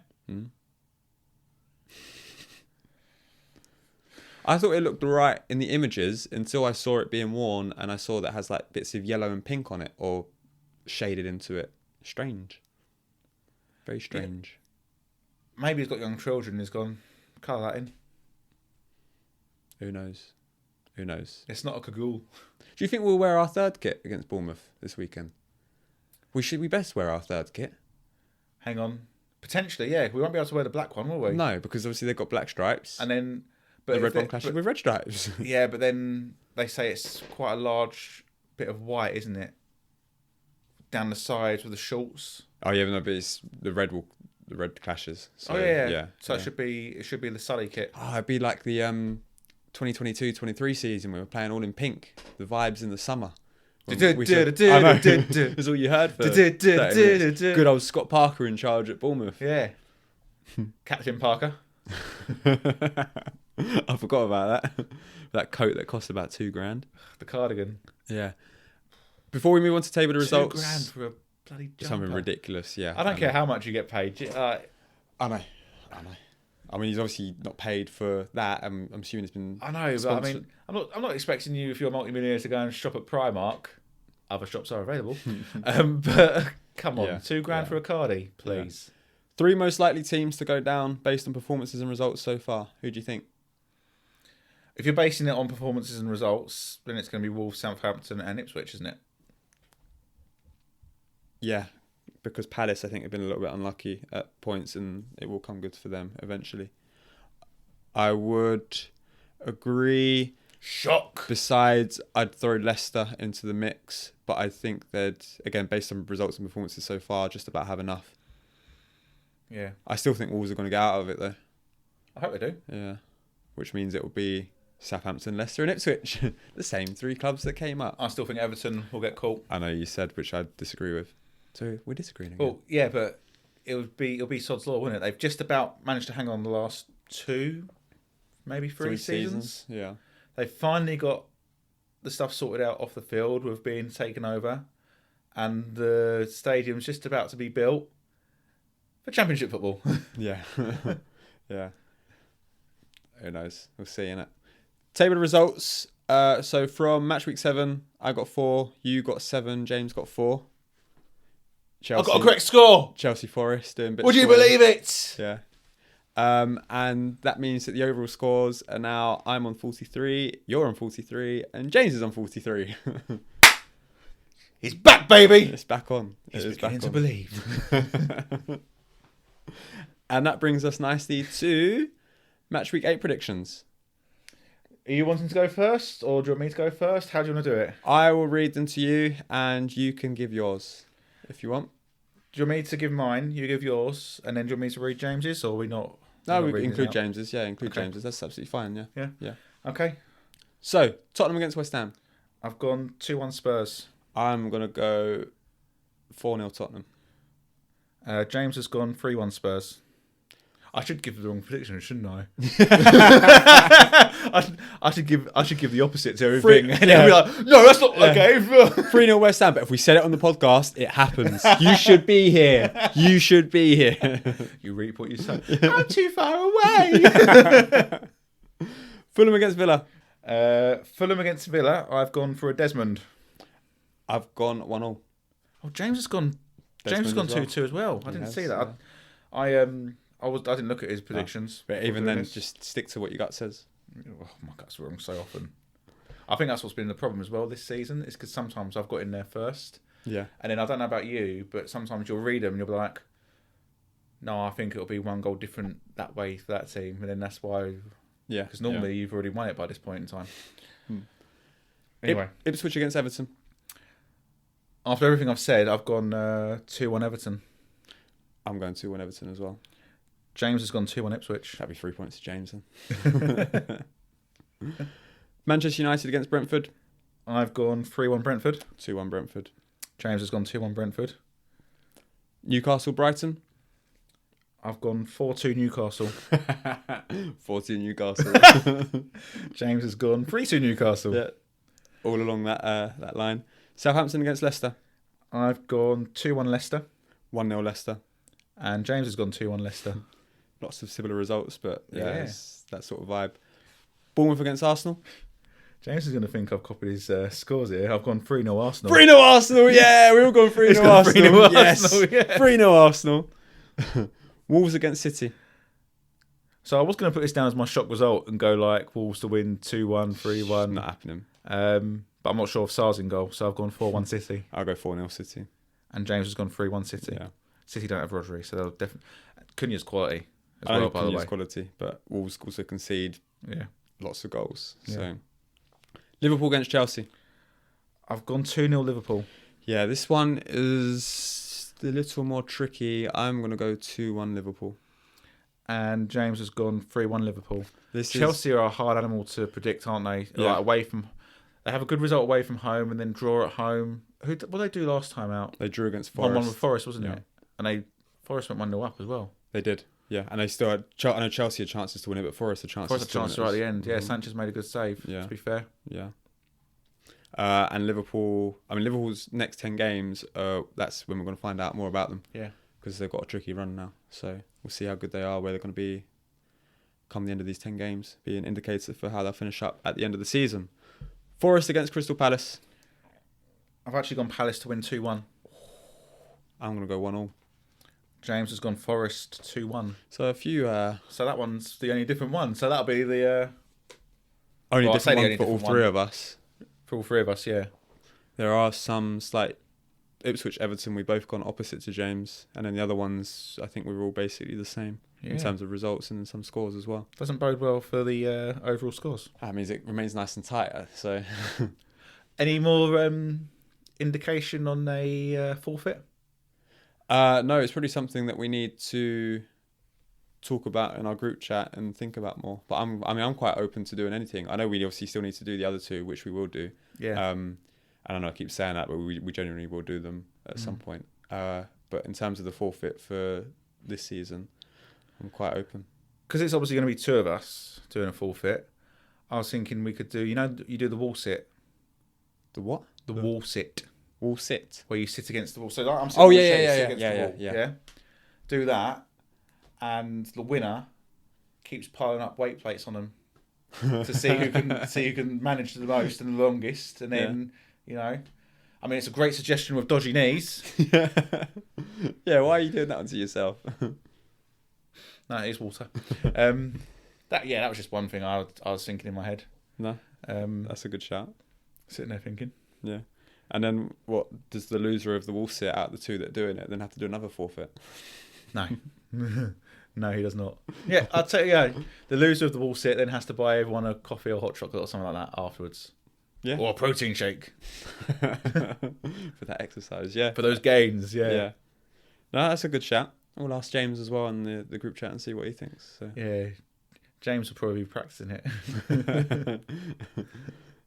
[SPEAKER 2] I thought it looked right in the images until I saw it being worn and I saw that it has like bits of yellow and pink on it or shaded into it. Strange. Very strange.
[SPEAKER 1] Yeah. Maybe he's got young children and he's gone, colour that in.
[SPEAKER 2] Who knows?
[SPEAKER 1] It's not a cagoule.
[SPEAKER 2] Do you think we'll wear our 3rd kit against Bournemouth this weekend? We best wear our 3rd kit.
[SPEAKER 1] Hang on. Potentially, yeah. We won't be able to wear the black one, will we?
[SPEAKER 2] No, because obviously they've got black stripes.
[SPEAKER 1] And then...
[SPEAKER 2] the red one clashes with red stripes.
[SPEAKER 1] Yeah, but then they say it's quite a large bit of white, isn't it? Down the sides with the shorts.
[SPEAKER 2] Oh yeah, no, but it's the red clashes. So,
[SPEAKER 1] yeah. So it should be the Sully kit.
[SPEAKER 2] Oh, it'd be like the 2022-23 season when we were playing all in pink. The vibes in the summer. That's all you heard for 30 minutes. Good old Scott Parker in charge at Bournemouth.
[SPEAKER 1] Yeah. Captain Parker.
[SPEAKER 2] I forgot about that. That coat that cost about $2,000.
[SPEAKER 1] The cardigan.
[SPEAKER 2] Yeah. Before we move on to table of results,
[SPEAKER 1] $2,000 for a bloody jumper.
[SPEAKER 2] Something ridiculous. Yeah.
[SPEAKER 1] I don't care how much you get paid.
[SPEAKER 2] I know. I mean, he's obviously not paid for that. I'm assuming it's been.
[SPEAKER 1] I know, but I mean, I'm not expecting you, if you're a multi-millionaire, to go and shop at Primark. Other shops are available. But come on, $2,000 for a cardi, please.
[SPEAKER 2] 3 most likely teams to go down based on performances and results so far. Who do you think?
[SPEAKER 1] If you're basing it on performances and results, then it's going to be Wolves, Southampton, and Ipswich, isn't it?
[SPEAKER 2] Yeah, because Palace, I think, have been a little bit unlucky at points, and it will come good for them eventually. I would agree.
[SPEAKER 1] Shock.
[SPEAKER 2] Besides, I'd throw Leicester into the mix, but I think they'd, again, based on results and performances so far, just about have enough.
[SPEAKER 1] Yeah.
[SPEAKER 2] I still think Wolves are going to get out of it, though.
[SPEAKER 1] I hope they do.
[SPEAKER 2] Yeah. Which means it will be Southampton, Leicester and Ipswich. The same 3 clubs that came up.
[SPEAKER 1] I still think Everton will get caught.
[SPEAKER 2] I know you said, which I disagree with. So we're disagreeing again.
[SPEAKER 1] Well, yeah, but it'll be sod's law, wouldn't it? They've just about managed to hang on the last 2, maybe 3 seasons.
[SPEAKER 2] Yeah.
[SPEAKER 1] They've finally got the stuff sorted out off the field with being taken over, and the stadium's just about to be built for Championship football.
[SPEAKER 2] Yeah. Yeah. Who knows? We'll see, innit? Table of results. So from match week 7, I got 4. You got 7. James got 4. Chelsea,
[SPEAKER 1] I've got a correct score.
[SPEAKER 2] Chelsea Forest doing bits.
[SPEAKER 1] Would you believe it?
[SPEAKER 2] Yeah. And that means that the overall scores are now I'm on 43, you're on 43, and James is on 43.
[SPEAKER 1] He's back, baby.
[SPEAKER 2] It's back on.
[SPEAKER 1] He's beginning to believe.
[SPEAKER 2] And that brings us nicely to match week 8 predictions.
[SPEAKER 1] Are you wanting to go first, or do you want me to go first? How do you want to do it?
[SPEAKER 2] I will read them to you, and you can give yours if you want.
[SPEAKER 1] Do you want me to give mine? You give yours, and then do you want me to read James's, or are we not?
[SPEAKER 2] No, we include James's. Yeah, include James's. That's absolutely fine. Yeah.
[SPEAKER 1] Yeah. Okay.
[SPEAKER 2] So Tottenham against West Ham.
[SPEAKER 1] I've gone 2-1 Spurs.
[SPEAKER 2] I'm gonna go 4-0 Tottenham.
[SPEAKER 1] James has gone 3-1 Spurs. I should give the wrong prediction, shouldn't I? I should give the opposite to everything. And he'll be like, no, that's not okay.
[SPEAKER 2] 3-0 West Ham, but if we said it on the podcast, it happens. You should be here. You should be here.
[SPEAKER 1] You reap what you say. I'm too far away.
[SPEAKER 2] Fulham against Villa.
[SPEAKER 1] Fulham against Villa. I've gone for a Desmond.
[SPEAKER 2] I've gone 1-0.
[SPEAKER 1] Oh, James has gone James has gone
[SPEAKER 2] as well.
[SPEAKER 1] 2-2 as well. I didn't see that. Yeah. I didn't look at his predictions.
[SPEAKER 2] But even then, just stick to what your gut says.
[SPEAKER 1] Oh, my gut's wrong so often. I think that's what's been the problem as well this season. Is because sometimes I've got in there first.
[SPEAKER 2] Yeah.
[SPEAKER 1] And then I don't know about you, but sometimes you'll read them and you'll be like, no, I think it'll be 1 goal different that way for that team. And then that's why...
[SPEAKER 2] Yeah.
[SPEAKER 1] Because normally you've already won it by this point in time. Anyway.
[SPEAKER 2] Ipswich against Everton.
[SPEAKER 1] After everything I've said, I've gone 2-1 Everton.
[SPEAKER 2] I'm going 2-1 Everton as well.
[SPEAKER 1] James has gone 2-1 Ipswich.
[SPEAKER 2] That'd be 3 points to James then. Manchester United against Brentford.
[SPEAKER 1] I've gone 3-1 Brentford.
[SPEAKER 2] 2-1 Brentford.
[SPEAKER 1] James has gone 2-1 Brentford.
[SPEAKER 2] Newcastle Brighton.
[SPEAKER 1] I've gone 4-2 Newcastle.
[SPEAKER 2] 4-2 Newcastle.
[SPEAKER 1] James has gone 3-2 Newcastle.
[SPEAKER 2] Yeah. All along that line. Southampton against Leicester.
[SPEAKER 1] I've gone 2-1 Leicester.
[SPEAKER 2] 1-0 Leicester.
[SPEAKER 1] And James has gone 2-1 Leicester.
[SPEAKER 2] Lots of similar results, but it's that sort of vibe. Bournemouth against Arsenal.
[SPEAKER 1] James is going to think I've copied his scores here. I've gone 3-0 Arsenal.
[SPEAKER 2] 3-0 Arsenal, yeah! We've all gone 3-0 Arsenal.
[SPEAKER 1] 3-0
[SPEAKER 2] yes.
[SPEAKER 1] Arsenal, yeah.
[SPEAKER 2] 3-0 Arsenal. Wolves against City.
[SPEAKER 1] So I was going to put this down as my shock result and go like Wolves to win 2-1, 3-1.
[SPEAKER 2] Not happening.
[SPEAKER 1] But I'm not sure if Sar's in goal, so I've gone 4-1 City.
[SPEAKER 2] I'll go 4-0 City.
[SPEAKER 1] And James has gone 3-1 City.
[SPEAKER 2] Yeah.
[SPEAKER 1] City don't have Rodri, so they'll definitely... Cunha's quality as
[SPEAKER 2] I
[SPEAKER 1] well,
[SPEAKER 2] know
[SPEAKER 1] by the way.
[SPEAKER 2] quality, but Wolves also concede lots of goals.
[SPEAKER 1] Yeah.
[SPEAKER 2] So Liverpool against Chelsea.
[SPEAKER 1] I've gone 2-0 Liverpool.
[SPEAKER 2] Yeah, this one is a little more tricky. I'm going to go 2-1 Liverpool.
[SPEAKER 1] And James has gone 3-1 Liverpool. Chelsea are a hard animal to predict, aren't they?
[SPEAKER 2] Yeah.
[SPEAKER 1] Like away from... They have a good result away from home and then draw at home. What did they do last time out?
[SPEAKER 2] They drew against Forest.
[SPEAKER 1] 1-1 with Forest, wasn't it? And Forest went 1-0 up as well.
[SPEAKER 2] They did, yeah. And they still had... I know Chelsea had chances to win it, but Forest had chances
[SPEAKER 1] Forest had chances right at the end. Yeah,
[SPEAKER 2] Mm-hmm.
[SPEAKER 1] Sanchez made a good save, to be fair.
[SPEAKER 2] Yeah. And Liverpool... I mean, Liverpool's next 10 games, that's when we're going to find out more about them.
[SPEAKER 1] Yeah.
[SPEAKER 2] Because they've got a tricky run now. So we'll see how good they are, where they're going to be come the end of these 10 games, be an indicator for how they'll finish up at the end of the season. Forest against Crystal Palace.
[SPEAKER 1] I've actually gone Palace to win 2-1.
[SPEAKER 2] I'm going to go 1-1.
[SPEAKER 1] James has gone Forest 2-1.
[SPEAKER 2] So a few...
[SPEAKER 1] So that one's the only different one. So that'll be the...
[SPEAKER 2] only different one for all three of us.
[SPEAKER 1] For all three of us, yeah.
[SPEAKER 2] There are some slight... Ipswich, Everton, we've both gone opposite to James. And then the other ones, I think we were all basically the same in terms of results and some scores as well.
[SPEAKER 1] Doesn't bode well for the overall scores.
[SPEAKER 2] That means it remains nice and tight. So,
[SPEAKER 1] Any more indication on a forfeit?
[SPEAKER 2] no, it's probably something that we need to talk about in our group chat and think about more. But I'm quite open to doing anything. I know we obviously still need to do the other two, which we will do.
[SPEAKER 1] Yeah.
[SPEAKER 2] And I know I keep saying that, but we genuinely will do them at some point. But in terms of the forfeit for this season, I'm quite open.
[SPEAKER 1] Because it's obviously going to be two of us doing a forfeit. I was thinking we could do, you do the wall sit.
[SPEAKER 2] The what?
[SPEAKER 1] The wall sit.
[SPEAKER 2] Wall sit.
[SPEAKER 1] Where you sit against the wall. So like I'm sitting on the chair, you sit against the wall.
[SPEAKER 2] Yeah.
[SPEAKER 1] Do that, and the winner keeps piling up weight plates on them to see who can manage the most and the longest, and then I mean, it's a great suggestion with dodgy knees.
[SPEAKER 2] Yeah, why are you doing that unto yourself?
[SPEAKER 1] No, it is water. That was just one thing I was thinking in my head.
[SPEAKER 2] No, that's a good shout.
[SPEAKER 1] Sitting there thinking.
[SPEAKER 2] Yeah. And then what does the loser of the wall sit out of the two that are doing it then have to do another forfeit?
[SPEAKER 1] No. No, he does not. Yeah, I'll tell you, the loser of the wall sit then has to buy everyone a coffee or hot chocolate or something like that afterwards.
[SPEAKER 2] Yeah.
[SPEAKER 1] Or a protein shake.
[SPEAKER 2] For that exercise, yeah.
[SPEAKER 1] For those gains, yeah.
[SPEAKER 2] Yeah. No, that's a good shout. We'll ask James as well in the group chat and see what he thinks. So.
[SPEAKER 1] Yeah. James will probably be practicing it.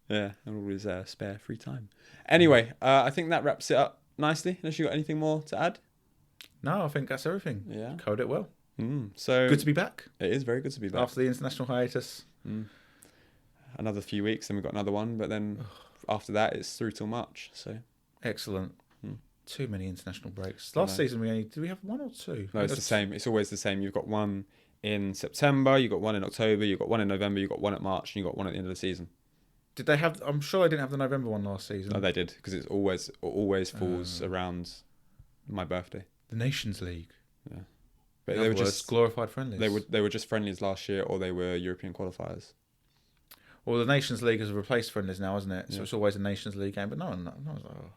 [SPEAKER 2] Yeah, and all his spare free time. Anyway, I think that wraps it up nicely. Unless you got anything more to add?
[SPEAKER 1] No, I think that's everything.
[SPEAKER 2] Yeah.
[SPEAKER 1] Covered it well.
[SPEAKER 2] So
[SPEAKER 1] good to be back.
[SPEAKER 2] It is very good to be back.
[SPEAKER 1] After the international hiatus.
[SPEAKER 2] Another few weeks, then we've got another one. But then after that, it's through till March. So
[SPEAKER 1] excellent. Too many international breaks. Last season, did we have one or two?
[SPEAKER 2] No, it's the same. It's always the same. You've got one in September, you've got one in October, you've got one in November, you've got one at March, and you've got one at the end of the season.
[SPEAKER 1] Did they have... I'm sure they didn't have the November one last season.
[SPEAKER 2] No, they did, because it always falls around my birthday.
[SPEAKER 1] The Nations League.
[SPEAKER 2] Yeah.
[SPEAKER 1] But
[SPEAKER 2] But they were
[SPEAKER 1] just
[SPEAKER 2] just
[SPEAKER 1] glorified friendlies.
[SPEAKER 2] they were just friendlies last year, or they were European qualifiers.
[SPEAKER 1] Well, the Nations League has replaced friendlies now, hasn't it? So
[SPEAKER 2] Yeah.
[SPEAKER 1] it's always a Nations League game. But no one's like, oh.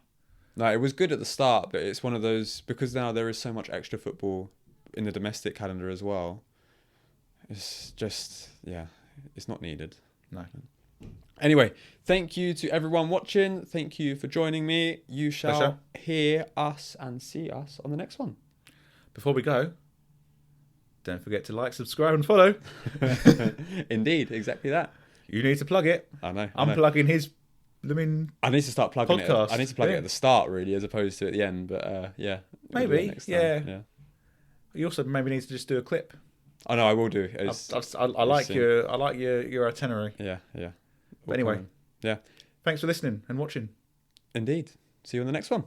[SPEAKER 2] No, it was good at the start, but it's one of those, because now there is so much extra football in the domestic calendar as well. It's just, yeah, it's not needed.
[SPEAKER 1] No.
[SPEAKER 2] Anyway, thank you to everyone watching. Thank you for joining me. You shall
[SPEAKER 1] Pleasure.
[SPEAKER 2] hear us and see us on the next one.
[SPEAKER 1] Before we go, don't forget to like, subscribe, and follow.
[SPEAKER 2] Indeed, exactly that.
[SPEAKER 1] You need to plug it.
[SPEAKER 2] I know.
[SPEAKER 1] I'm plugging his. I mean,
[SPEAKER 2] I need to start plugging
[SPEAKER 1] podcast.
[SPEAKER 2] it. I need to plug it
[SPEAKER 1] Yeah.
[SPEAKER 2] at the start, really, as opposed to at the end. But yeah, we'll do
[SPEAKER 1] Maybe,
[SPEAKER 2] that next
[SPEAKER 1] yeah.
[SPEAKER 2] time. Yeah.
[SPEAKER 1] you also maybe need to just do a clip.
[SPEAKER 2] I know. I will do.
[SPEAKER 1] I like your itinerary.
[SPEAKER 2] Yeah, yeah.
[SPEAKER 1] But anyway,
[SPEAKER 2] Welcome. Yeah.
[SPEAKER 1] thanks for listening and watching.
[SPEAKER 2] Indeed. See you on the next one.